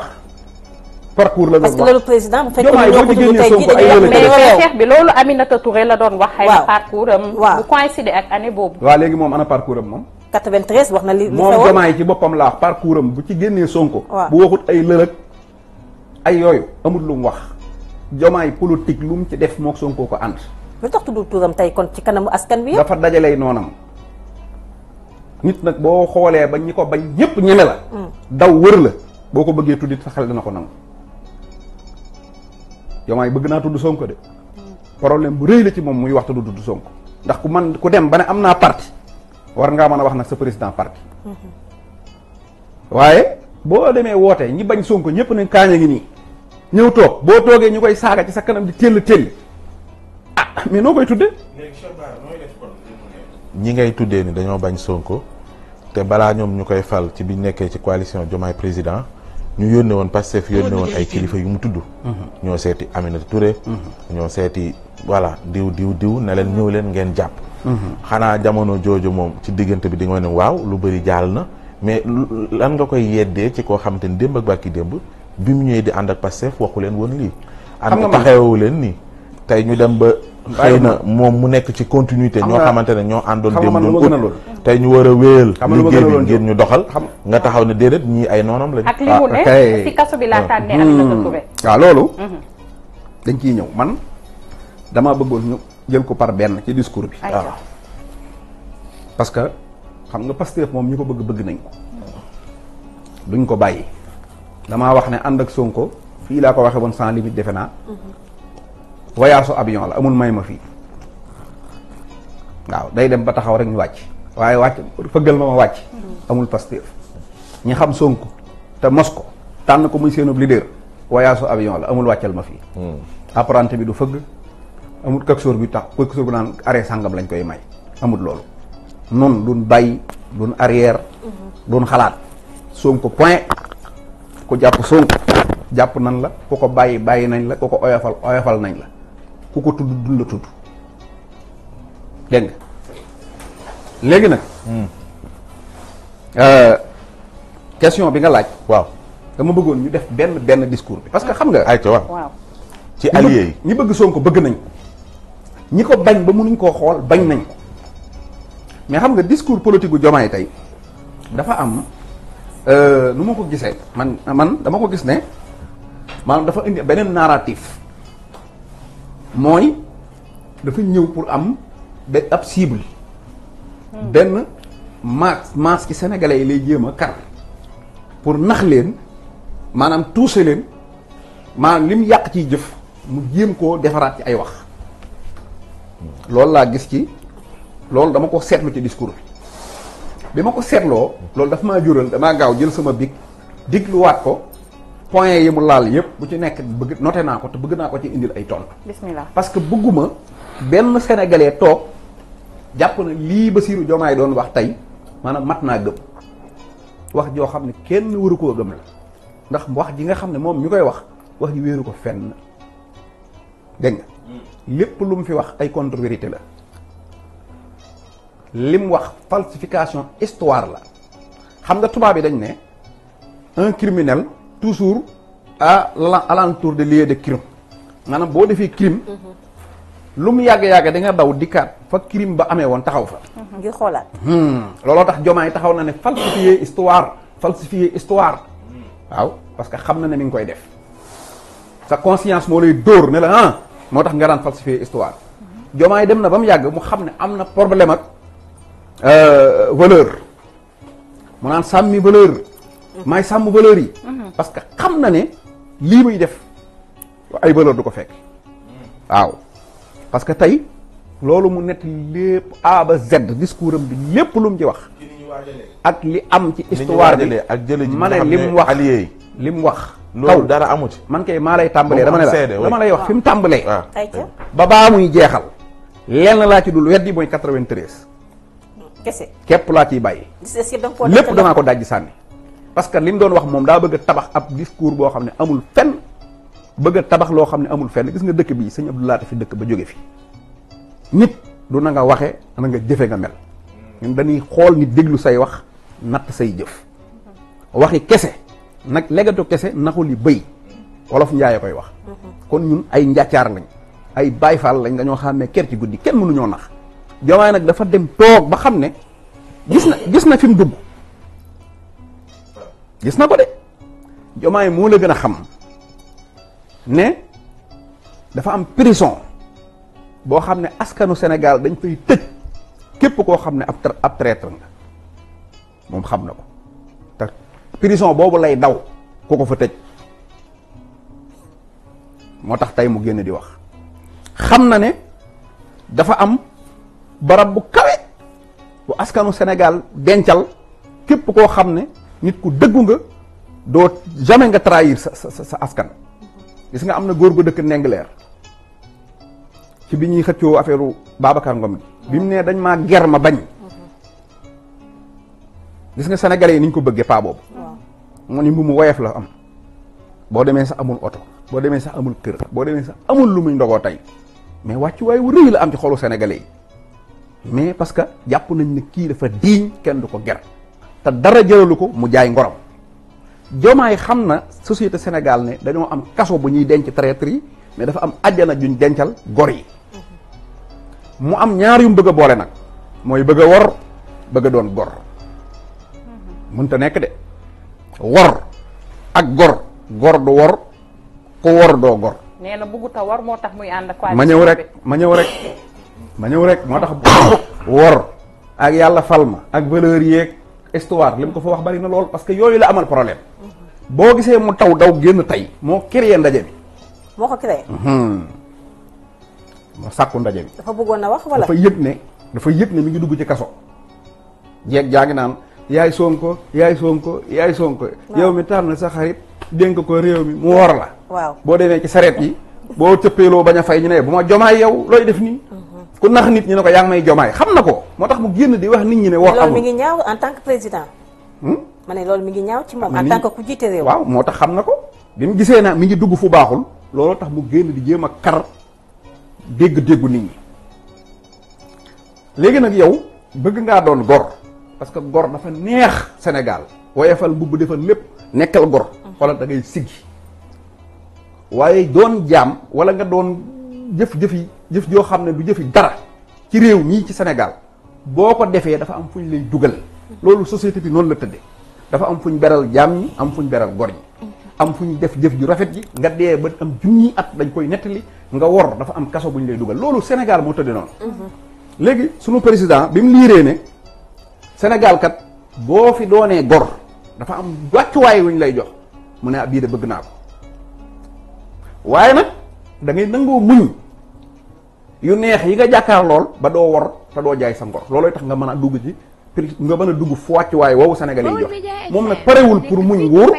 parcours la doon wax parce que loolu président bu fekkee Diomaye boo ci génnee Sonko ay lële mais Cheikh bi loolu Aminata Touré la doon wax. xëy na parcours am. waaw bu coïncider ak année boobu. waaw léegi moom ana parcours am moom. 93 wax na li moom Diomaye ci boppam laa wax parcours am bu ci génnee Sonko. waaw bu waxut ay lëlëg ay yooyu amul lu mu wax Diomaye politique lu mu ci def mook Sonko ko ànd. lu tax tudd turam tey kon ci kanamu askan bi yëpp. dafa dajalay noonam nit nag boo xoolee ba ñi ko bañ ñëpp ñeme la. daw wër la boo ko bëggee tuddit sa xel dina ko nangu. Diomaye bëgg naa tudd Sonko de problème bu rëy la ci moom muy wax tudd Sonko ndax ku dem ba ne am naa parti war ngaa mën a wax nag sa président parti waaye boo demee woote ñi bañ Sonko ñëpp ne kaaña ngi nii ñëw toog boo toogee ñu koy saaga ci sa kanam di téll ah mais noo koy tudde ñi ngay tuddee ni dañoo bañ Sonko te balaa ñoom ñu koy fal ci biñ nekkee ci coalition Diomaye président ñu yónnee woon Pastef yónnee woon ay kilifa yu mu tudd ñoo seeti Aminata Touré ñoo seeti voilà diw ne leen ñëw leen ngeen jàpp xanaa jamono jooju moom ci diggante bi di nga ne waaw lu bëri jaal na mais lan nga koy yeddee ci koo xamante ni démb ak bàkki démb bi mu ñëwee di ànd ak Pastef waxu leen woon lii ànd taxawu leen nii tey ñu dem ba xëy na moom mu nekk ci continuité ñoo xamante ne ñoo àndoon démb doon ut tey ñu war a wéyal liggéey bi ngir ñu doxal nga taxaw ne déedéet ñii ay noonam lañu ak li mu ne ci kaso bi laa tànnee Aminata Touré waaw loolu dañ ciy ñëw man damaa bëggoon ñu jël ko par benn ci discours bi waaw parce que xam nga Pastef moom ñi ko bëgg nañ ko duñ ko bàyyi damaa wax ne ànd ak Sonko fii laa ko waxe woon sans limite defe naa voyage avion la amul may ma fii waaw day dem ba taxaw rek ñu wàcc waaye wàcc fëggal ma wàcc amul Pastef ñi xam Sonko te mos ko tànn ko muy seenub leader voyage avion la amul wàccal ma fii apprenti bi du fëgg amul coxeur bi tax coxeur bu naan arrêt sàngam lañ koy may amul loolu noonu duñ bàyyi duñ arrière duñ xalaat Sonko point ku jàpp Sonko jàpp nañ la ku ko bàyyi nañ la ku ko oyofal nañ la ku ko tudd duñ la tudd dégg nga léegi nag question bi nga laaj waaw dama bëggoon ñu def benn discours bi parce que xam nga ay ca waaw ci allié yi ñi bëgg Sonko bëgg nañ ko ñi ko bañ ba mënuñ koo xool bañ nañ ko mais xam nga discours politique gu Diomaye tey dafa am nu ma ko gisee man dama ko gis ne maanaam dafa indi beneen narratif mooy dafa ñëw pour am ab cible benn masse ci sénégalais yi lay jéem a kar pour nax leen maanaam tuuse leen maanaam li mu yàq ciy jëf mu jéem koo defaraat ci ay wax loolu laa gis ci loolu dama ko seetlu ci discours bi ma ko seetloo loolu dafa maa jural damaa gaaw jël sama big digluwaat ko point yi mu laal yëpp bu ci nekk bëgg noté naa ko te bëgg naa ko ci indil ay tontu. bismillah parce que bëgguma benn sénégalais toog jàpp na lii Bassirou Diomaye doon wax tey maanaam mat naa gëm wax joo xam ne kenn waru koo gëm la ndax wax ji nga xam ne moom ñu koy wax ji wéeru ko fenn dégg nga lépp lu mu fi wax ay contre-vérité la lim wax falsification histoire la xam nga tubaab yi dañ ne un criminel toujours à l'alentour de lieu de crime maanaam boo defee crime lu mu yàgg-yàgg da nga daw dikkaat fa crime ba amee woon taxaw fa ngir xoolaat looloo tax Diomaye taxaw na ne falsifier histoire waaw parce que xam na ne mi ngi koy def sa conscience moo lay dóor ne la moo tax nga daan falsifier histoire Diomaye dem na ba mu yàgg mu xam ne am na problème ak valeur mu naan sàmmi valeur maay sàmm valeur yi parce que xam na ne lii muy def ay valeur du ko fekk waaw parce que tey loolu mu nett lépp A ba Z discours am bi lépp lu mu ci wax ak li am ci histoire bi ak jële ji ma ne li mu wax li mu wax loolu dara amu ci man kay maa lay tàmbalee dama ne la dama lay wax fi mu tàmbalee ba baa muy jeexal lenn laa ci dul weddi mooy 93 kese képp laa ciy bàyyi lépp danaa ko dajji sànni parce que li mu doon wax moom daa bëgg a tabax ab discours boo xam ne amul fenn bëgg a tabax loo xam ne amul fenn gis nga dëkk bii sëñ Abdou Lahat fi dëkk ba jóge fi nit du na nga waxe na nga jëfe nga mel ñun dañuy xool nit déglu say wax natt say jëf waxi kese nag legatu kese naxul li bëy wolof njaaye koy wax kon ñun ay njàccaar lañ ay baay faal lañ dañoo xam ne ker ci guddi kenn mënuñoo nax Diomaye nag dafa dem toog ba xam ne gis na fi mu dugg gis na ko de Diomaye moo la gën a xam ne dafa am prison boo xam ne askanu Sénégal dañ fay tëj képp koo xam ne ab traître nga moom xam na ko te prison boobu lay daw ku ko fa tëj moo tax tey mu génn di wax xam na ne dafa am barab bu kawe bu askanu Sénégal dencal képp koo xam ne nit ku dëggu nga doo jamais nga trahir sa askan gis nga am na góor gu dëkk Ndingler ci bi ñuy xëccoo affaire Babacar Ngom gi bi mu ne dañ maa ger ma bañ gis nga sénégalais yi ni ñu ko bëggee paa boobu mu ni mu woyof la am boo demee sax amul oto boo demee sax amul kër boo demee sax amul lu muy ndogoo tey mais wàccuwaay wu rëy la am ci xolu sénégalais yi mais parce que jàpp nañ ne kii dafa diiñ kenn du ko ger te dara jëralu ko mu jaay ngorom Diomaye xam na société Sénégal ne dañoo am kaso bu ñuy denc traître yi mais dafa am àjjana juñ dencal gor yi mu am ñaar yu mu bëgg a boole nag mooy bëgg a wor bëgg a doon gor mënta nekk de wor ak gor du wor ku wor doo gor. nee na bëggut a wor moo tax muy ànd ak. ma ñëw rek moo tax wor ak yàlla fal ma ak valeur yeeg histoire li mu ko fa wax bari na lool parce que yooyu la amal problème boo gisee mu taw daw génn tey moo créé ndaje bi. moo ko créé. moo sàkku ndaje bi. dafa bëggoon a wax wala. dafa yëg ne mi ngi dugg ci kaso. jeeg jaa ngi naan yaay Sonko. yow mi tànn sa xarit dénk ko réew mi mu wor la. waaw boo demee ci sareet yi boo cëppeeloo bañ a fay ñu ne bu ma Diomaye yow looy def nii. ku nax nit ñi ne ko yaa ngi may Diomaye xam na ko moo tax mu génn di wax nit ñi ne. wax amul loolu mi ngi ñaaw en tant que président. ma ne loolu mi ngi ñaaw ci moom en tant que ku jiite réew. waaw moo tax xam na ko bi mu gisee na mi ngi dugg fu baaxul looloo tax mu génn di jéem a kar dégg-déggu nit ñi léegi nag yow bëgg ngaa doon gor parce que gor dafa neex Sénégal woyefal mbubb defal lépp nekkal gor xoolal da ngay siggi waaye doon jaam wala nga doon jëf joo xam ne du jëfi dara ci réew mii ci Sénégal boo ko defee dafa am fu ñu lay dugal loolu société bi noonu la tëddee dafa am fu ñu beral jaam ñi am fu ñu beral gor ñi am fu ñu def jëf ju rafet ji nga dee ba am junni at dañ koy nettali nga wor dafa am kaso bu ñu lay dugal loolu Sénégal moo tëddee noonu léegi sunu président bi mu liiree ne Sénégal kat boo fi doonee gor dafa am wàccuwaay wu ñu lay jox mu ne ah bii de bëgg naa ko waaye nag da ngay nangoo muñ yu neex yi nga jàkkaar lool ba doo wor te doo jaay sa ngor loolooy tax nga mën a dugg ci nga mën a dugg fu wàccuwaay woowu Sénégalais yi jox moom nag parewul pour muñ nguur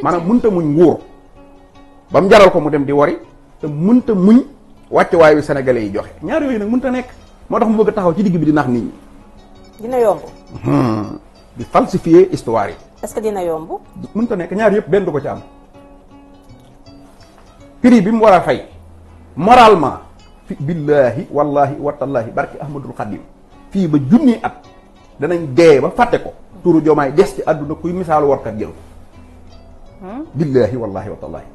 maanaam mënta muñ nguur ba mu jaral ko mu dem di wari te mënta muñ wàccuwaay wi Sénégalais yi joxe ñaar yooyu nag mënta nekk moo tax mu bëgg a taxaw ci digg bi di nax nit ñi. dina yomb. di falsifier histoire yi. est-ce que dina yomb. mënta nekk ñaar yëpp benn du ko ci am prix bi mu war a fay moralement fi billaahi wallaahi watallaahi barki Ahmadul Xadim fii ba junni at danañ dee ba fàtte ko turu Diomaye des ci àdduna kuy misaalu warkat jël ko billaahi wallaahi watallaahi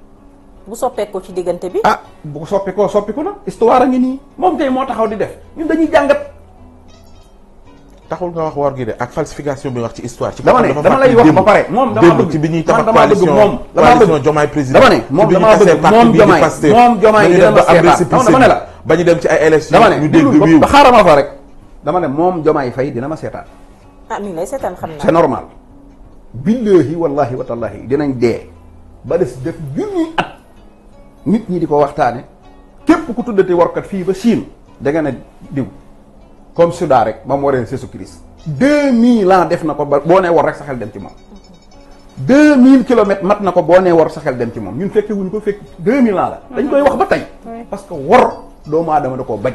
bu soppeekoo ci diggante bi. ah bu soppiku na histoire a ngi nii moom tey moo taxaw di def ñun dañuy jàngat. taxul nga wax wor gi de ak falsification bi wax ci histoire. ci dama lay wax ba pare moom dama bëgg ci bi ñuy tabax coalition Diomaye président. dama ne moom Diomaye dina ma seetaan dama ne la ba ñu dem ci ay élections ñu dégg wiiw ba xaaral ma fa rek dama ne moom Diomaye Faye dina ma seetaan. ah mi ngi lay seetaan xam naa. c'est normal. billahi wallahi wa tallahi dinañ dee ba des def junni at nit ñi di ko waxtaane képp ku tuddati warkat fii ba Chine da nga ne diw comme Souda rek moom waree Jésus Christ 2000 ans def na ko ba boo nee war rek sa xel dem ci moom 2000 kilomètres mat na ko boo nee war sa xel dem ci moom ñun fekke wuñu ko fekk 2000 ans la dañ koy wax ba tey parce que wor doomu aadama da koo bañ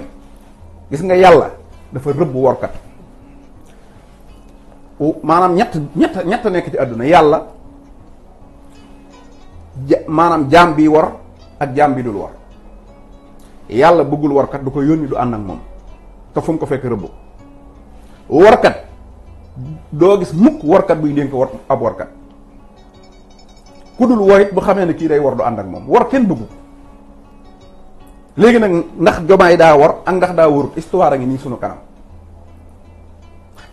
gis nga yàlla dafa rëbb workat maanaam ñett nekk ci àdduna yàlla maanaam jaam bi wor ak jaam bi dul wor yàlla bëggul workat du ko yónni du ànd ak moom te fu mu ko fekk rëbb workat doo gis mukk workat buy dénk war ab workat ku dul wor it bu xamee ne kii day wor du ànd ak moom wor kenn bëggu léegi nag ndax Diomaye daa wor ak ndax daa wórut histoire a ngi nii sunu kanam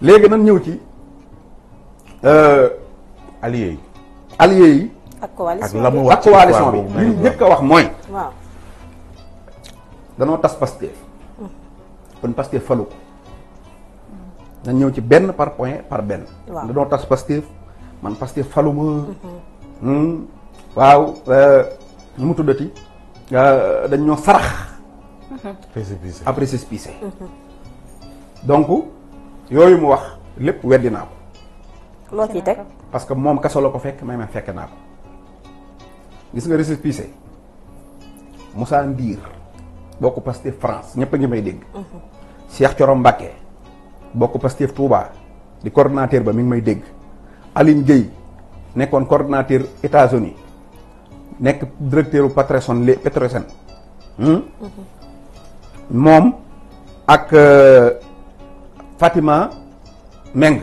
léegi nan ñëw ci alliés yi ak coalition la mu wax ak coalition bi li ñu njëkk a wax mooy waaw danoo tas Pastef kon Pastef falu ko nañ ñëw ci benn par point par benn danoo tas Pastef man Pastef falu ma waaw ñu mu tuddati dañ ñoo sarax ab récépissé donc yooyu mu wax lépp weddi naa ko loo ciy teg parce que moom kaso la ko fekk may ma fekk naa ko gis nga récépissé Moussa Ndir bokk Pastef France ñëpp a ngi may dégg Cheikh Thioro Mbacké bokk Pastef Touba di coordonnateur ba mi ngi may dégg Aline Gueye nekkoon coordonnateur États-Unis nekk directeur Petrosen moom ak Fatima Meng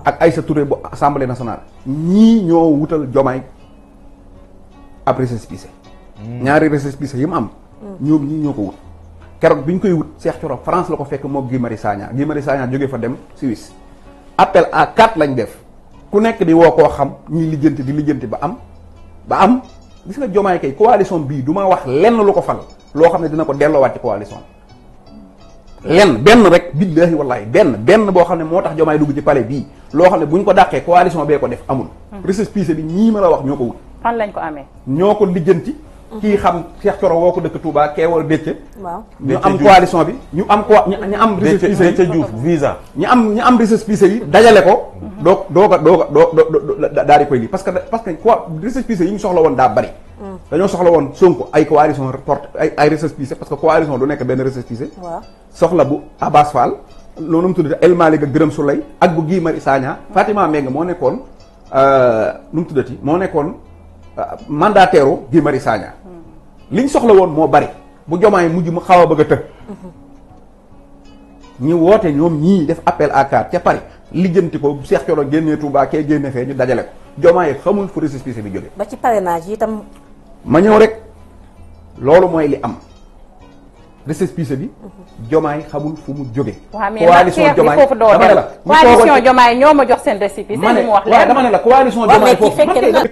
ak Aïssa Touré bu Assemblée nationale ñii ñoo wutal Diomaye ab récépissé ñaari récépissé yi mu am ñoom ñii ñoo ko wut keroog bi ñu koy wut Cheikh Thioro France la ko fekk moo Guy Marius Sagna jógee fa dem Suisse appel à 4 lañ def ku nekk di woo koo xam ñuy lijjanti ba am gis nga Diomaye kay coalition bii du ma wax lenn lu ko fal loo xam ne dina ko delloowaat ci coalition benn rek billaahi wallaahi benn boo xam ne moo tax Diomaye dugg ci palais bii loo xam ne bu ñu ko dàqee coalition bee ko def amul récépissé bi ñii ma la wax ñoo ko wut fan lañ ko amee ñoo ko lijjanti kii xam Cheikh Thioro woo ko dëkk Touba kee war Déthié waaw ñu am coalition bi ñu am récépissé yi Déthié Diouf visa ñu am récépissé yi dajale ko doo daal di koy lii parce que quoi récépissé yi ñu soxla woon daa bari dañoo soxla woon Sonko ay coalition porte ay récépissé parce que coalition du nekk benn récépissé soxla bu Abass Fall loolu mu tuddati El Malick ak Birame Souleye ak bu Guy Marius Sagna Fatima Mbengue moo nekkoon nu mu tuddati moo nekkoon mandataire Guy Marius Sagna liñ soxla woon moo bari bu Diomaye mujj mu xaw a bëgg a tëg ñu woote ñoom ñii def appel à 4 ca Paris lijjanti ko Cheikh Thioro génnee Touba kee génne fee ñu dajale ko Diomaye xamul fu récépissé bi jóge ba ci parrainage yi itam ma ñëw rek loolu mooy li am récépissé bi Diomaye xamul fu mu jóge coalition Diomaye foofu doo dem coalition Diomaye ñoo ma jox seen récépissé li mu wax waaw dama ne la coalition Diomaye foofu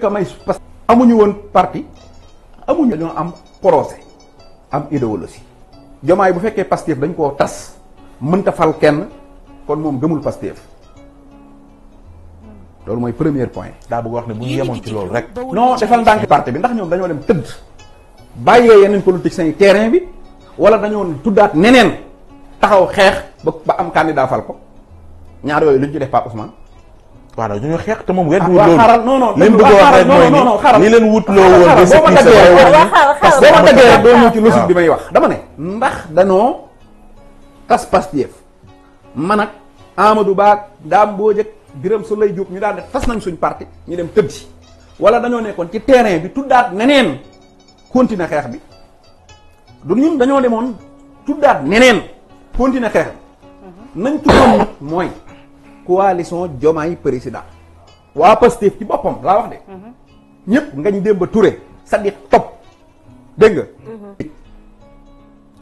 may parce que amuñu woon parti amuñu dañoo am projet am idéologie Diomaye bu fekkee Pastef dañ koo tas mënta fal kenn kon moom gëmul Pastef loolu mooy premier point daa bëgg wax ne bu ñu yemoon ci loolu rek non defal ndànk parti bi ndax ñoom dañoo dem tëdd bàyyee yeneen politiciens yi terrain bi wala dañoo tuddaat neneen taxaw xeex ba am candidat fal ko ñaar yooyu lu ñu ci def Pape Ousmane waaw non dañoo xeex te moom weddi loolu xaaral non li mu bëgg a wax rek mooy ni li leen wut loo woon boo ma daggee rek doo ñëw ci logique bi may wax dama ne ndax danoo tas Pastef man ak Amadou Ba Dame Mbodj ak Birame Souleye Diop ñu daal def tas nañ suñ parti ñu dem tëddi wala dañoo nekkoon ci terrain bi tuddaat neneen continuer xeex bi du ñun dañoo demoon tuddaat neneen continuer xeex bi nañ tuddoon nag mooy coalition Diomaye président waa Pastef ci boppam laa wax de ñëpp Ngagne Demba Touré Sadiq Top dégg nga.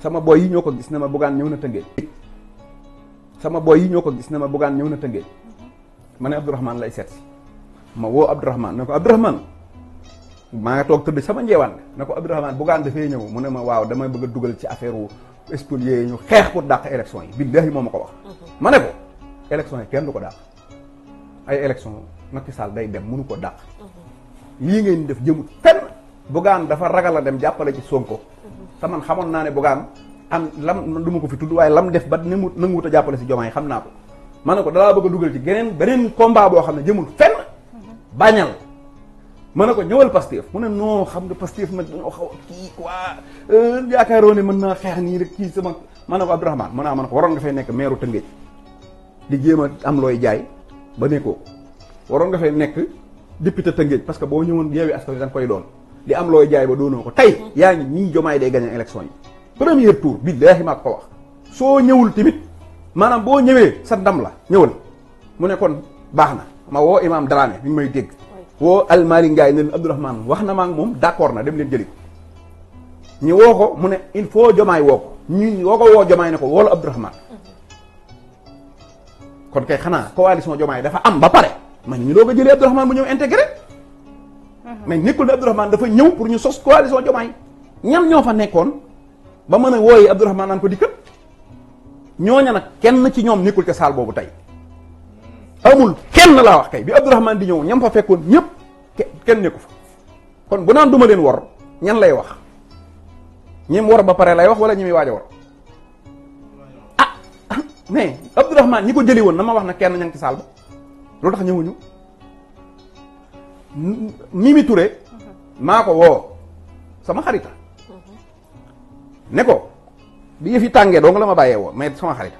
sama boy yi ñoo ko gis ne ma Bougane ñëw na Tëngéej. sama boy yi ñoo ko gis ne ma Bougane ñëw na Tëngéej ma ne Abdourahmane lay seet si ma woo Abdourahmane ne ko Abdourahmane maa nga toog tëdd sama njeewaan ne ko Abdourahmane Bougane dafay ñëw mu ne ma waaw damay bëgg a dugal ci affaire wu spoliés yi ñu xeex pour dàq élection yi billahi moo ma ko wax. ma ne ko élection yi kenn du ko dàq ay élection Macky Sall day dem mënu ko dàq. lii ngeen def jëmut fenn Bougane dafa ragal a dem jàppale ci Sonko. te man xamoon naa ne Bougane am lam du ma ko fi tudd waaye lam def ba nanguwut a jàppale si Diomaye xam naa ko. ma ne ko dalaa bëgg a dugal ci beneen combat boo xam ne jëmul fenn bañal ma ne ko ñëwal Pastef mu ne non xam nga Pastef nag dañoo xaw a kii quoi yaakaaroo ne mën naa xeex nii rek kii sama ma ne ko Abdourahmane ma ne ko waroon nga fay nekk maire Tëngéej di jéem a am looy jaay ba nekkoo waroon nga fay nekk député Tëngéej parce que boo ñëwoon Yewwi Askan Wi da nga koy doon di am looy jaay ba doonoo ko tey yaa ngi ñii Diomaye day gagné élection yi premier tour billaahi maa ko wax soo ñëwul tamit maanaam boo ñëwee sa ndam la ñëwal mu ne kon baax na ma woo Imam Dramé mi ngi may dégg woo Almari Ndiaye ne leen Abdourahmane wax na ma ak moom d'accord na dem leen jëli ko ñu woo ko mu ne il faut Diomaye woo ko ñu woo Diomaye ne ko woolu Abdourahmane kon kay xanaa coalition Diomaye dafa am ba pare man ñu doog a jëlee Abdourahmane bu ñëw intégré mais nekkul ne Abdourahmane dafa ñëw pour ñu sos coalition Diomaye ñan ñoo fa nekkoon ba mën a wooyi Abdourahmane naan ko dikkat ñooña nag kenn ci ñoom nekkul ca saal boobu tey amul kenn laa wax kay bi Abdourahmane di ñëw ñam fa fekkoon ñëpp kenn nekku fa kon bu naan duma leen wor ñan lay wax ñim wor ba pare lay wax wala ñi muy waaj a wor ah mais Abdourahmane ñi ko jëli woon na ma wax na kenn ña ngi ci saal ba loolu tax ñëwuñu Mimi Touré maa ko woo sama xarita ne ko bi yëf yi tàngee doo nga la ma bàyyee woo mais sama xarita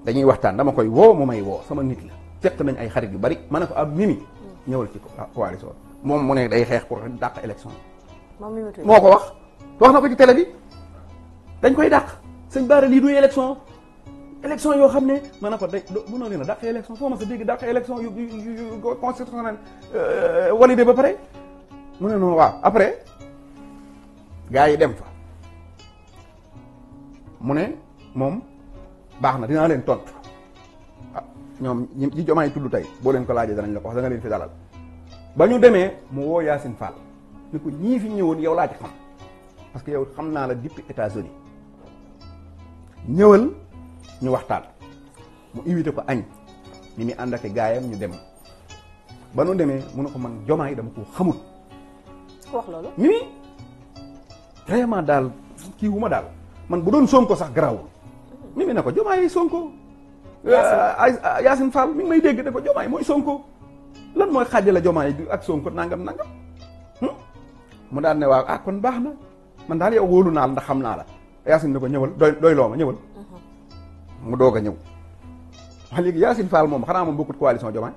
dañuy waxtaan dama koy woo mu may woo sama nit la fekk nañ ay xarit yu bari ma ne ko ab Mimi ñëwal ci coalition moom mu ne day xeex pour dàq élection moo ko wax na ko ci télé bi dañ koy dàq sëñ Bara lii duy élection yoo xam ne ma ne ko day mënoo leen a dàq élection foo ma sa dégg dàq élection yu constitutionnel validé ba pare mu ne noonu waaw après gars yi dem fa mu ne moom baax na dinaa leen tontu ah ñoom ñi Diomaye tudd tey boo leen ko laajee danañ la ko wax da nga leen fi dalal ba ñu demee mu woo Yacine Fall ni ko ñii fi ñëwoon yow laa ci xam parce que yow xam naa la depuis États-Unis ñëwal ñu waxtaan mu invité ko añ ni muy ànd ak gaayam ñu dem ba nu demee mu ne ko man Diomaye dama ko xamut. wax loolu. Mimi vraiment daal kii wu ma daal man bu doon Sonko sax garaawul Mimi ne ko Diomaye Sonko. Yacine Fall mi ngi may dégg ne ko Diomaye mooy Sonko lan mooy xaajale Diomaye ak Sonko nangam. mu daal ne waaw ah kon baax na man daal yow wóolu naa la ndax xam naa la Yacine ne ko ñëwal doy loo ma ñëwal. mu doog a ñëw wax léegi Yacine Fall moom xanaa moom bokkut coalition Diomaye.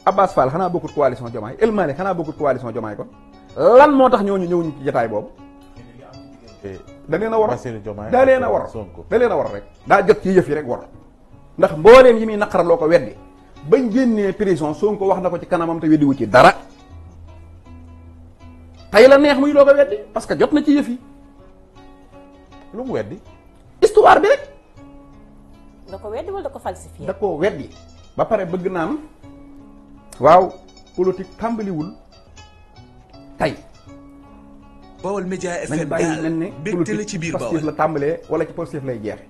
Abbas Fall xanaa bokkut coalition Diomaye El Malick xanaa bokkut coalition Diomaye kon lan moo tax ñooñu ñëwuñu ci jotaay boobu. da leen a war da leen a war rek daa jot ci yëf yi rek war ndax mbooleem yi muy naqaraloo ko weddi bañ génnee prison Sonko wax na ko ci kanamam te weddi wu ci dara tey la neex muy loo ko weddi parce que jot na ci yëf yi lu mu weddi histoire bi rek da ko weddi wala da ko falsifié. da ko weddi ba pare bëgg naan waaw politique tàmbaliwul tey Baol Média FM nañ bàyyi nañ ne bégte ci biir Pastef la tàmbalee wala ci Pastef lay jeexe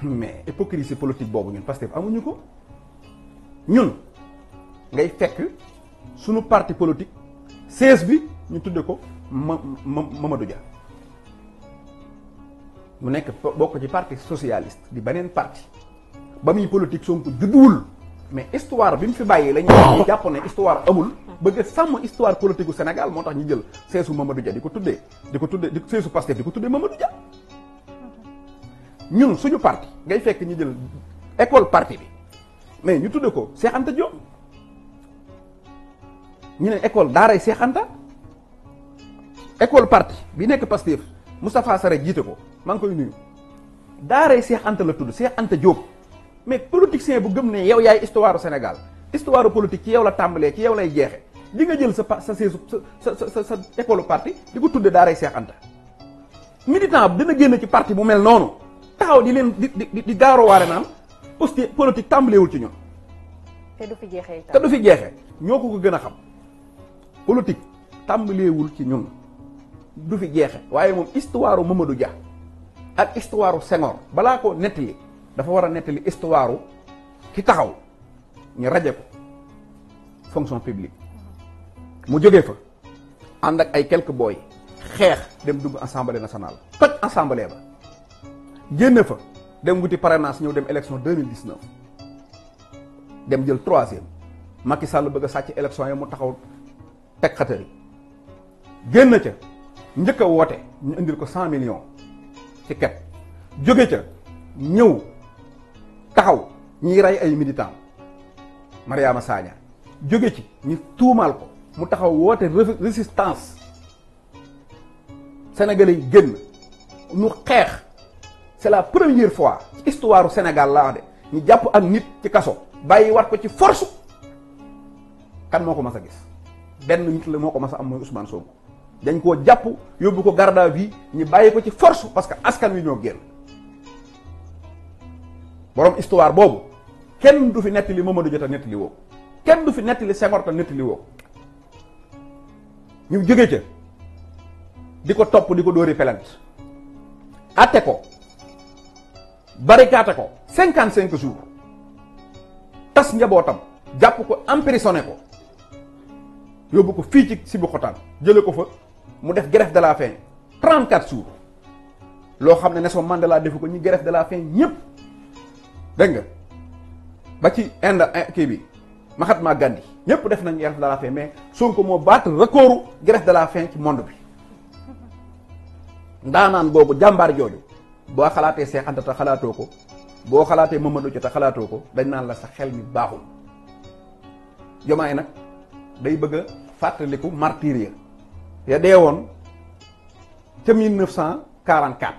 mais hypocrisie politique boobu ñun Pastef amuñu ko ñun ngay fekk suñu parti politique siège bi ñu tudde ko Mamadou Dia mu nekk bokk ci parti socialiste di beneen parti ba muy politique Sonko judduwul mais histoire bi mu fi bàyyi la ñu jàpp ne histoire amul bëgg a sàmm histoire politique gu Sénégal moo tax ñu jël seesu Mamadou Dia di ko tuddee seesu Pastef di ko tuddee Mamadou Dia ñun suñu parti ngay fekk ñu jël école parti bi mais ñu tudde ko Cheikh Anta Diop ñu ne école daaray Cheikh Anta école parti bi nekk Pastef Moustapha Sarré jiite ko maa ngi koy nuyu daaray Cheikh Anta la tudd Cheikh Anta Diop mais politicien bu gëm ne yow yaay histoire Sénégal histoire politique ci yow la tàmbalee ci yow lay jeexe di nga jël sa sa école parti di ko tudde daaray Seex Anta militant bi dina génn ci parti bu mel noonu taxaw di leen di gaarowaare naan poste politique tàmbaleewul ci ñun. te du fi jeexee te du fi jeexee ñoo ko gën a xam politique tàmbaleewul ci ñun du fi jeexe waaye moom histoire Mamadou Dia ak histoire Senghor balaa ko nettali dafa war a nettali histoire ki taxaw ñu raje ko fonction publique mu jógee fa ànd ak ay quelques boy xeex dem dugg assemblée nationale toj assemblée ba génn fa dem wuti parrainage ñëw dem élection 2019 dem jël 3e Macky Sall bëgg a sàcc élection yi mu taxaw teg xatari génn ca njëkk a woote ñu indil ko 100 millions ci ket jóge ca ñëw taxaw ñiy rey ay militants Mariama Sagna jóge ci ñu tuumaal ko mu taxaw woote résistance sénégalais yi génn ñu xeex c'est la première fois ci histoire du Sénégal laa wax de ñu jàpp ak nit ci kaso bàyyi wat ko ci force kan moo ko mas a gis benn nit la moo ko mas a am mooy Ousmane Sonko dañ koo jàpp yóbbu ko garde à vue ñu bàyyi ko ci force parce que askan wi ñoo génn borom histoire boobu kenn du fi nettali Mamadou Dia nettali woo kenn du fi nettali Senghor ta nettali woo ñu jóge ca di ko topp di ko dóori pelante atte ko barikaate ko 55 jours tas njabootam jàpp ko emprisonné ko yóbbu ko fii ci Sébikotane jële ko fa mu def grève de la faim 34 jours loo xam ne Nelson Mandela defu ko ñi grève de la faim ñëpp dégg nga ba ci Inde kii bi Mahatma Gandhi ñëpp def nañ grève de la faim mais Sonko moo battre record grève de la faim ci monde bi ndaanaan boobu jàmbaar jooju boo xalaatee Seex Anta te xalaatoo ko boo xalaatee Mamadou Dia te xalaatoo ko dañ naan la sa xel mi baaxul Diomaye nag day bëgg a fàttaliku martyr ya dee woon ca 1944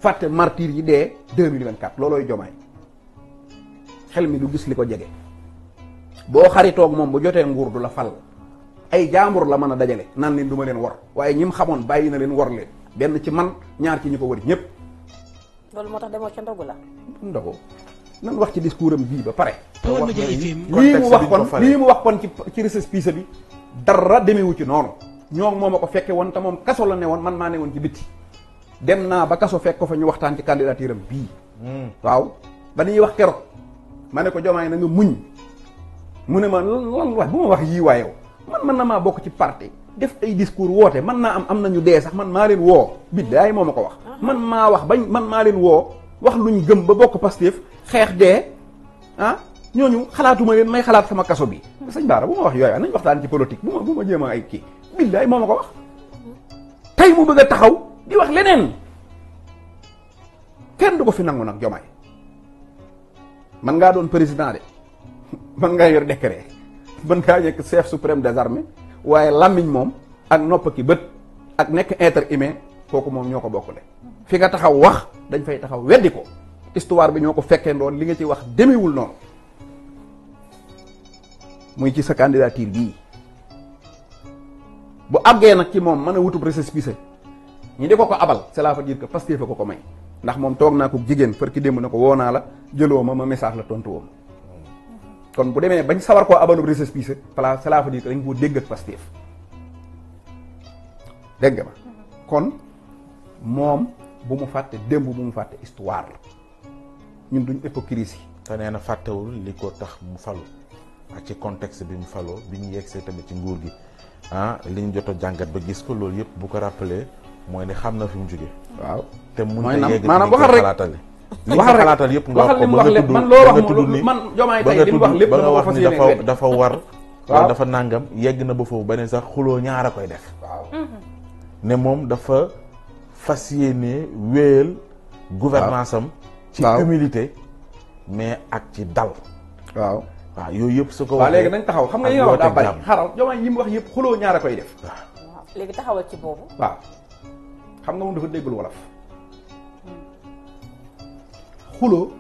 fàtte martyr yi dee 2024 loolooy Diomaye xel mi du gis li ko jege boo xaritoog moom bu jotee nguur du la fal ay jaambur la mën a dajale naan leen du ma leen wor waaye ñim xamoon bàyyi na leen wor leen benn ci man ñaar ci ñu ko wër ñëpp. loolu moo tax demoo ca ndogu la. ndogu nan wax ci discours am bii ba pare. contexte lii mu wax kon ci récépissé bi dara demewu ci noonu ñoom moo ma ko fekke woon te moom kaso la ne woon man maa ne woon ci bitti dem naa ba kaso fekk ko fa ñu waxtaan ci candidature am bii. waaw ba ñuy wax keroog ma ne ko Diomaye na nga muñ mu ne ma lan wax bu ma wax yii waa yow man mën na maa bokk ci parti def ay discours woote man naa am nañu dee sax man maa leen woo biddaay moo ma ko wax man maa wax bañ man maa leen woo wax luñ gëm ba bokk Pastef xeex dee ah ñooñu xalaatuma leen may xalaat sama kaso bi sëñ Bara bu ma wax yooyu nañ waxtaan ci politique bu ma jéem a ay kii biddaay moo ma ko wax tey mu bëgg a taxaw di wax leneen kenn du ko fi nangu nag Diomaye man ngaa doon président de man ngaa yor décret man ngaa nekk chef suprême des armées waaye làmmiñ moom ak nopp ki bët ak nekk être humain kooku moom ñoo ko bokkule fi nga taxaw wax dañ fay taxaw weddi ko histoire bi ñoo ko fekkee ndoon li nga ci wax demewul noonu muy ci sa candidature bii bu àggee nag ci moom mën a wutub récépissé ñi di ko abal cela veut dire que Pastef fa ko may ndax moom toog naa ko jigéen fër ki démb na ko woo naa la jëloo ma message la tontu woon kon bu demee bañ sawar koo abalub récépissé pala cela veut dire que dañ koo dégg ak Pastef dégg nga ma kon moom bu mu fàtte démb bu mu fàtte histoire ñun duñ hypocrisie te nee na fàttewul li ko tax mu falu ak ci contexte bi mu faloo bi ñu yegsee tamit ci nguur gi li ñu jot a jàngat ba gis ko loolu yëpp bu ko rappelé mooy ne xam na fi mu jóge waaw te mun na yegg maanaam waxal rek li nga xalaatal yëpp nga wax ko ba nga tudd man loo wax man Diomaye tey li mu wax lépp ba nga wax ni dafa dafa war wala dafa nàngam yegg na ba foofu ba ne sax xuloo ñaar a koy def waaw ne moom dafa fas yéene wéyal gouvernance am ci humilité mais ak ci dal waaw yooyu yëpp su ko waxee léegi nañ taxaw xam nga yi nga wax daa bari xaral Diomaye yi mu wax yëpp xuloo ñaar a koy def waaw léegi taxawal ci boobu waaw xam nga moom dafa déggul wolof xuloo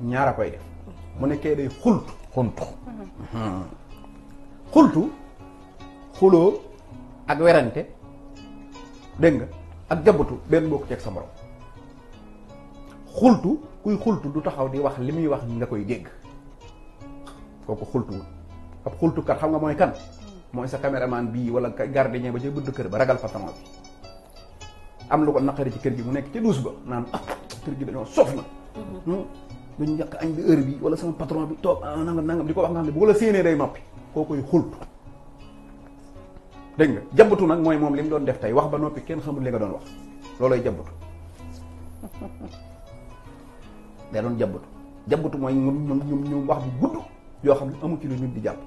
ñaar a koy def mu nekkee day xultu xultu xuloo ak werante dégg nga ak jabatu benn bokk ceeg sa morom xultu kuy xultu du taxaw di wax li muy wax nga koy dégg kooku xultuwul ab xultukat xam nga mooy kan mooy sa caméraman bii wala gardien ba ca bunt kër ba ragal patron bi am lu ko naqari ci kër gi mu nekk ci duus ba naan kër gi dañoo sof na duñu ñàkk añ bi heure bi wala sama patron bi toog nangam di ko wax nga xam ne bu la séenee day noppi koo koy xultu dégg nga jabatu nag mooy moom li mu doon def tey wax ba noppi kenn xamul li nga doon wax loolooy jabatu day doon jabatu mooy ñoom wax bu gudd yoo xam ne amu ci lu nit di jàpp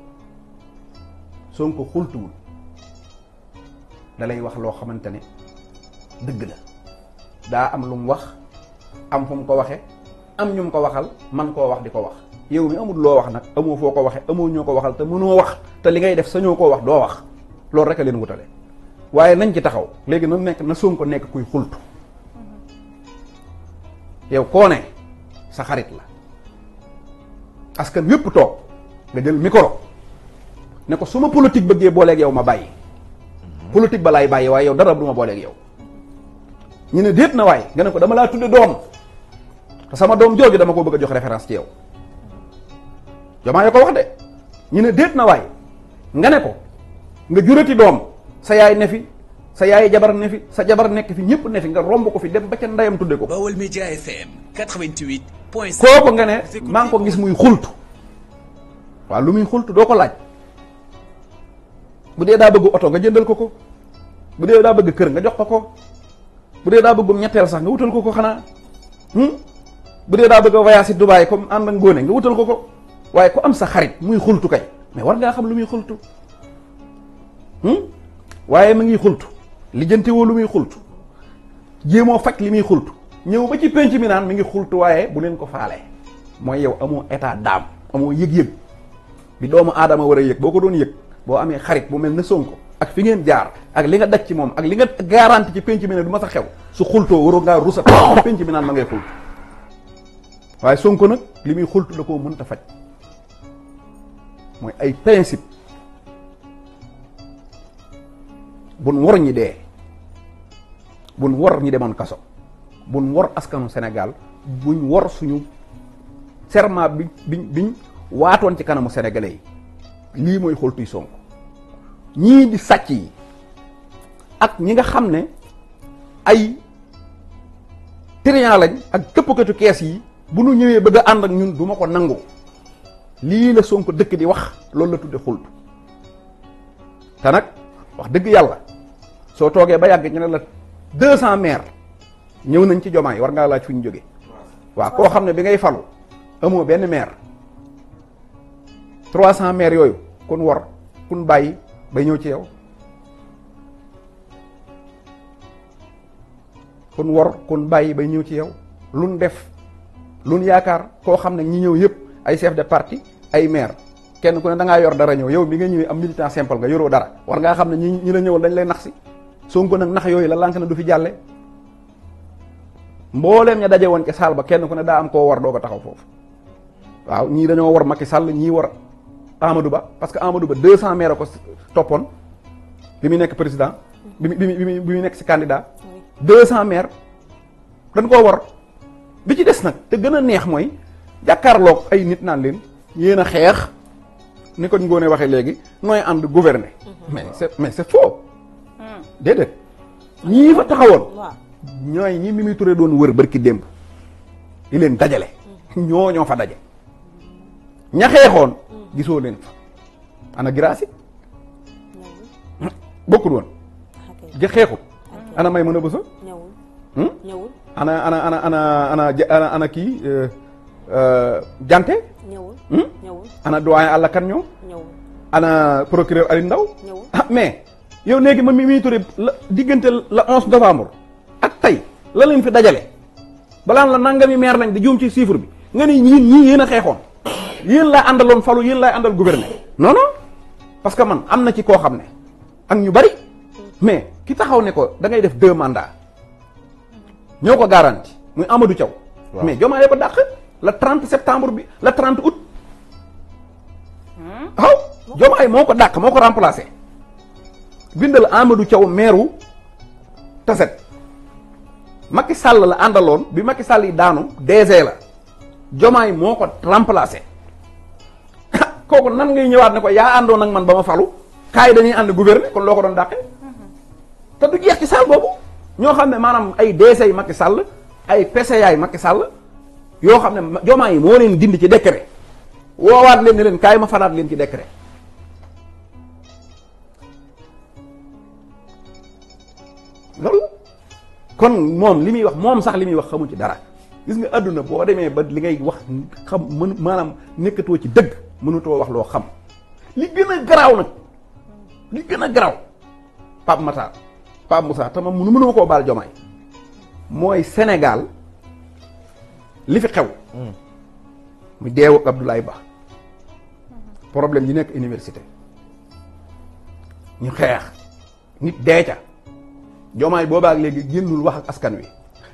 Sonko xultuwul da lay wax loo xamante ne dëgg la daa am lu mu wax am fu mu ko waxe am ñu mu ko waxal man koo wax di ko wax yow mi amul loo wax nag amoo foo ko waxe amoo ñoo ko waxal te mënoo wax te li ngay def sañoo koo wax doo wax loolu rek a leen wutale waaye nañ ci taxaw léegi na Sonko nekk kuy xultu yow koo ne sa xarit la askan wépp toog nga jël micro ne ko su ma politique bëggee booleeg yow ma bàyyi politique ba laay bàyyi waaye yow dara du ma booleeg yow ñu ne déet na waaye nga ne ko dama laa tudde doom te sama doom jooju dama ko bëgg a jox référence ci yow Diomaye ko wax de ñu ne déet na waaye nga ne ko nga jurati doom sa yaay ne fi sa yaay jabar ne fi sa jabar nekk fi ñëpp ne fi nga romb ko fi dem ba ca ndeyam tudde ko Baol Média FM 88.5 kooku nga ne maa ngi ko gis muy xultu waaw lu muy xultu doo ko laaj bu dee daa bëgg oto nga jëndal ko bu dee daa bëgg kër nga jox ko bu dee daa bëggum ñetteel sax nga wutal ko xanaa bu dee daa bëgg a voyage Dubaï comme ànd ak ngóone nga wutal ko waaye ku am sa xarit muy xultu kay mais war ngaa xam lu muy xultu waaye mu ngi xultu lijjanti woo lu muy xultu jéemoo faj li muy xultu ñëw ba ci penc mi naan mi ngi xultu waaye bu leen ko faale mooy yow amoo état d'âme amoo yëg-yëg bi doomu aadama war a yëg boo ko doon yëg boo amee xarit bu mel ne Sonko ak fi ngeen jaar ak li nga daj ci moom ak li nga garanti ci penc mi ne du ma sa xew su xultoo waroo ngaa rusat ci penc mi naan ma ngay xultu waaye Sonko nag li muy xultu da koo mënta faj mooy ay principe bun wor ñi dee bun wor ñi demoon kaso bun wor askanu Sénégal buñ wor suñu serment biñ waatoon ci kanamu sénégalais yi lii mooy xultuy Sonko ñii di sàcc yi ak ñi nga xam ne ay trian lañ ak këppkatu kees yi bu nu ñëwee bëgg a ànd ak ñun du ma ko nangu lii la Sonko dëkk di wax loolu la tudde xultu te nag wax dëgg yàlla soo toogee ba yàgg ñu ne la 200 maires ñëw nañ ci Diomaye war ngaa laaj fu ñu jóge waaw koo xam ne bi ngay falu amoo benn maire 300 maires yooyu kun wor kun bàyyi bay ñëw ci yow kun wor kun bàyyi bay ñëw ci yow luñ def luñ yaakaar koo xam ne ñi ñëw yëpp ay chef de parti ay maire kenn ku ne da ngaa yor dara ñëw yow bi nga ñëwee am militant simple nga yoroo dara war ngaa xam ne ñi la ñëwal dañ lay nax si Sonko nag nax yooyu la lànk na du fi jàlle mbooleem ña daje woon ca saal ba kenn ku ne daa am koo war doo ko taxaw foofu waaw ñii dañoo war Macky Sall ñii war Amadou Ba parce que Amadou Ba 200 maire ko toppoon bi muy nekk président bi muy nekk si candidat 200 maire dañ koo war bi ci des nag te gën a neex mooy jàkkaarloog ay nit naan leen yéen a xeex ni ko Ngoné waxee léegi nooy ànd gouverner mais c'est faux déedéet ñii fa taxawoon ñooy ñi Mimi Touré doon wër barki démb di leen dajale ñoo fa daje ña xeexoon gisoo leen fa ana Girassi bokkul woon ja xeexut ana may mën a bësa ñëwul ana kii Jante ñëwul ana doyen Alla Kane ñoom ana procureur Aliou Ndao ah mais yow léegi ma Mimi Touré la diggante la 11 novembre ak tey la leen fi dajale balaan la nangami maire lañ di juum ci chiffre bi nga ni ñii yéen a xeexoon yéen laa àndaloon falu yéen laay àndal gouverner non parce que man am na ci koo xam ne ak ñu bari mais ki taxaw ne ko da ngay def 2 mandats ñoo ko garanti muy Amadou Thiaw mais Diomaye ba dàq le 30 septembre bi le 30 août waaw Diomaye moo ko dàq moo ko remplacé bindal Amadou Thiaw meeru Taset Macky Sall la àndaloon bi Macky Sall yi daanu DG la Diomaye moo ko remplacé kooku nan ngay ñëwaat ne ko yaa àndoon ak man ba ma falu kaay dañuy ànd gouverner kon loo ko doon dàqee te du jeex ci saal boobu ñoo xam ne maanaam ay DG yi Macky Sall ay PCA yi Macky Sall yoo xam ne Diomaye yi moo leen dindi ci décret woowaat leen ne leen kaay ma falaat leen ci décret loolu kon moom li muy wax moom sax li muy wax xamul ci dara gis nga àdduna boo demee ba li ngay wax xam maanaam nekkatoo ci dëgg mënutoo wax loo xam li gën a garaaw nag li gën a garaaw Pape Matar Pape Moussa tama mënuma koo baal Diomaye mooy Sénégal li fi xew mu deewu Abdoulaye Ba problème yi nekk université ñu xeex nit dee ca Diomaye boobaak léegi génnul wax ak askan wi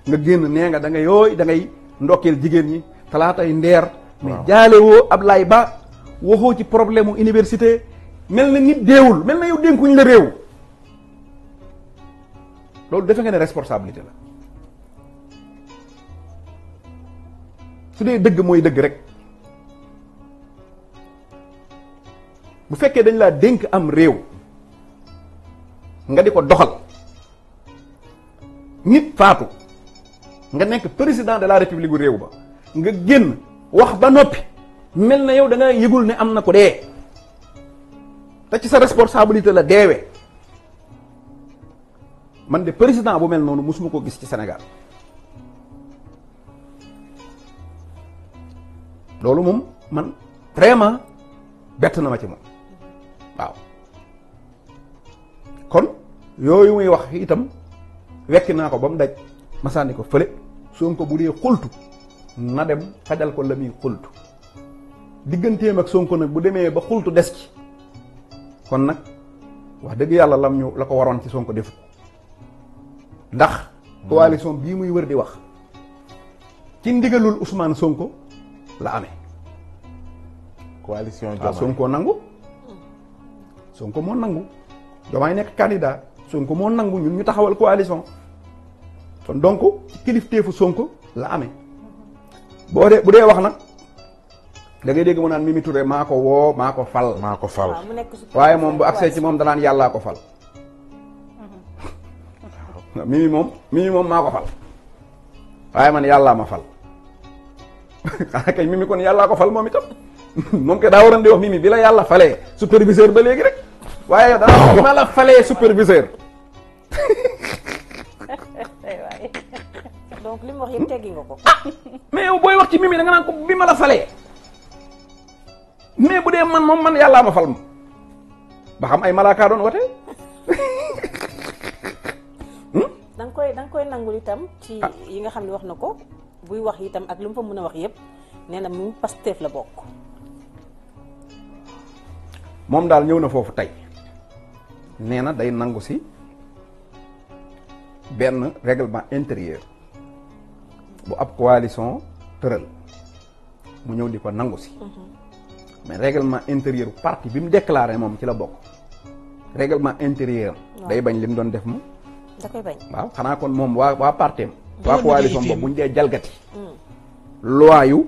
nga génn nee nga da ngay yooy da ngay ndokkeel jigéen ñi talaatay ndeer mais jaale woo Abdoulaye Ba waxoo ci problème mu université mel na nit deewul mel na yow dénkuñ la réew loolu defe nga ne responsabilité la su dee dëgg mooy dëgg rek bu fekkee dañ laa dénk am réew nga di ko doxal nit faatu nga nekk président de la république bu réew ba nga génn wax ba noppi mel na yow da nga yëgul ne am na ko dee te ci sa responsabilité la deewee man de président bu mel noonu mosuma ko gis ci Sénégal loolu moom man vraiment bett na ma ci moom waaw kon yooyu muy wax itam wekki naa ko ba mu daj ma sànni ko fële Sonko bu dee xultu na dem fajal ko la muy xultu digganteem ak Sonko nag bu demee ba xultu des ci kon nag wax dëgg yàlla lam ñu la ko waroon ci Sonko defu ndax coalition bii muy wër di wax ci ndigalul Ousmane Sonko la amee coalition waaw Sonko nangu Sonko moo nangu Diomaye nekk candidat Sonko moo nangu ñun ñu taxawal coalition kon donc ci kilifteefu Sonko la amee boo dee bu dee wax nag da ngay dégg mu naan Mimi Touré maa ko woo maa ko fal waaye moom bu accès ci moom danaan yàllaa ko fal Mimi moom maa ko fal waaye man yàllaa ma fal xanaa kay Mimi kon yàllaa ko fal moom itam moom kay daa waroon di wax Mimi bi la yàlla falee superviseur ba léegi rek waaye daa bi ma la falee superviseur donc li mu wax yëpp teggi nga ko. mais yow booy wax ci Mimi da nga naan ko bi ma la falee mais bu dee man moom man yàllaa ma fal ma ba xam ay malaaka doon wate da nga koy nangul itam ci yi nga xam ne wax na ko buy wax itam ak lu mu fa mën a wax yëpp nee na mu Pastef la bokk. moom daal ñëw na foofu tey nee na day nangu si benn règlement intérieur bu ab coalition tëral mu ñëw di ko nangu si mais règlement intérieur parti bi mu déclaré moom ci la bokk règlement intérieur day bañ li mu doon def mu da koy bañ waaw xanaa kon moom waa partem waa coalition boobu bu ñu dee jalgati loi yu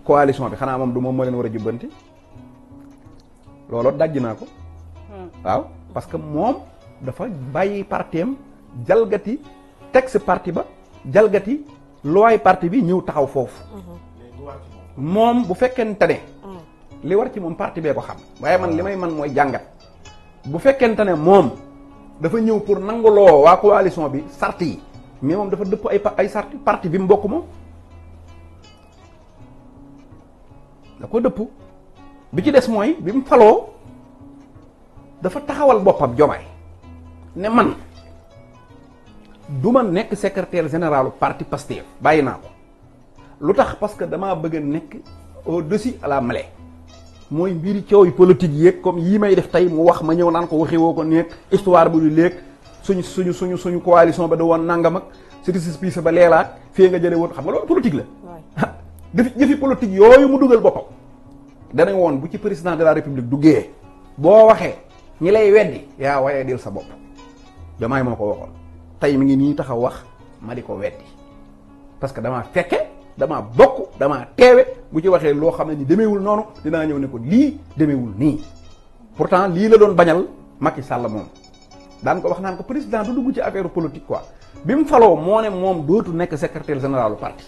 coalition bi xanaa moom du moom moo leen war a jubbanti loolu dajj naa ko waaw parce que moom dafa bàyyi partem jalgati texte parti ba jalgati loi parti bi ñëw taxaw foofu moom bu fekkente ne li war ci moom parti bee ko xam waaye man li may man mooy jàngat bu fekkente ne moom dafa ñëw pour nanguloo waa coalition bi sart yi mais moom dafa dëpp ay sarti parti bi mu bokk moom da ko dëpp bi ci des mooy bi mu faloo dafa taxawal boppam Diomaye ne man du ma nekk secrétaire général parti Pastef bàyyi naa ko lu tax parce que damaa bëgg a nekk au-dessus à la mêlée mooy mbiri coow yi politique yeeg comme yii may def tey mu wax ma ñëw naan ko waxi woo ko nekk histoire bu du léeg suñu coalition ba da woon nangam ak surtout piisa ba leelaat fii nga jëlee woon xam nga loolu politique la jëfi politique yooyu mu dugal boppam danañ woon bu ci président de la république duggee boo waxee ñi lay weddi yaa waaye dil sa bopp Diomaye moo ko waxoon tey mi ngi nii taxaw wax ma di ko weddi parce que damaa fekke damaa bokk damaa teewe bu ci waxee loo xam ne ni demeewul noonu dinaa ñëw ne ko lii demeewul nii pourtant lii la doon bañal Macky Sall moom daan ko wax naan ko président du dugg ci affaire politique quoi bi mu faloo moo ne moom dootu nekk secrétaire général du parti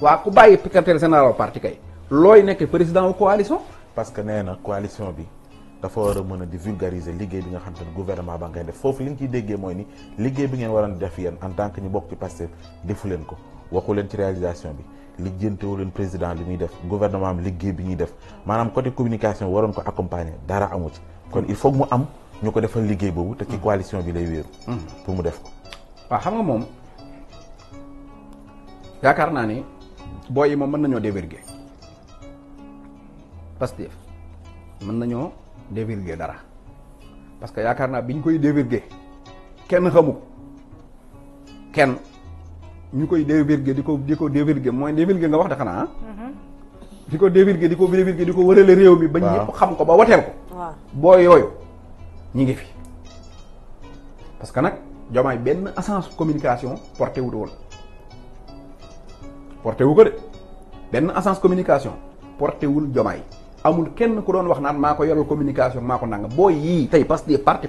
waa ku bàyyi secrétaire général du parti kay looy nekk président wu coalition parce que nee na coalition bi dafa war a mën a di vulgariser liggéey bi nga xam te ne gouvernement ba ngay def foofu li ñu ciy déggee mooy ni liggéey bi ngeen waroon def yéen en tant que ñu bokk ci Pastef defu leen ko waxu leen ci réalisation bi lijjantewu leen président li muy def gouvernement am liggéey bi ñuy def maanaam côté communication waroon ko accompagner dara amu ci kon il faut mu am ñu ko defal liggéey boobu te ci coalition bi lay wéeru pour mu def ko waaw xam nga moom yaakaar naa ni booy yi moom mën nañoo déverguer Pastef mën nañoo déverguer dara parce que yaakaar naa bi ñu koy déverguer kenn xamu ko kenn ñu koy déverguer di ko déverguer mooy déverguer nga wax de xanaa di ko déverguer di ko wërale réew mi ba ñëpp xam ko ba wateel ko booy yooyu ñi ngi fi parce que nag Diomaye benn agence communication porté wu woon porté wu ko de benn agence communication porté wul Diomaye amul kenn ku doon wax naan maa ko yoral communication maa ko nanga booy yii tey parce que parti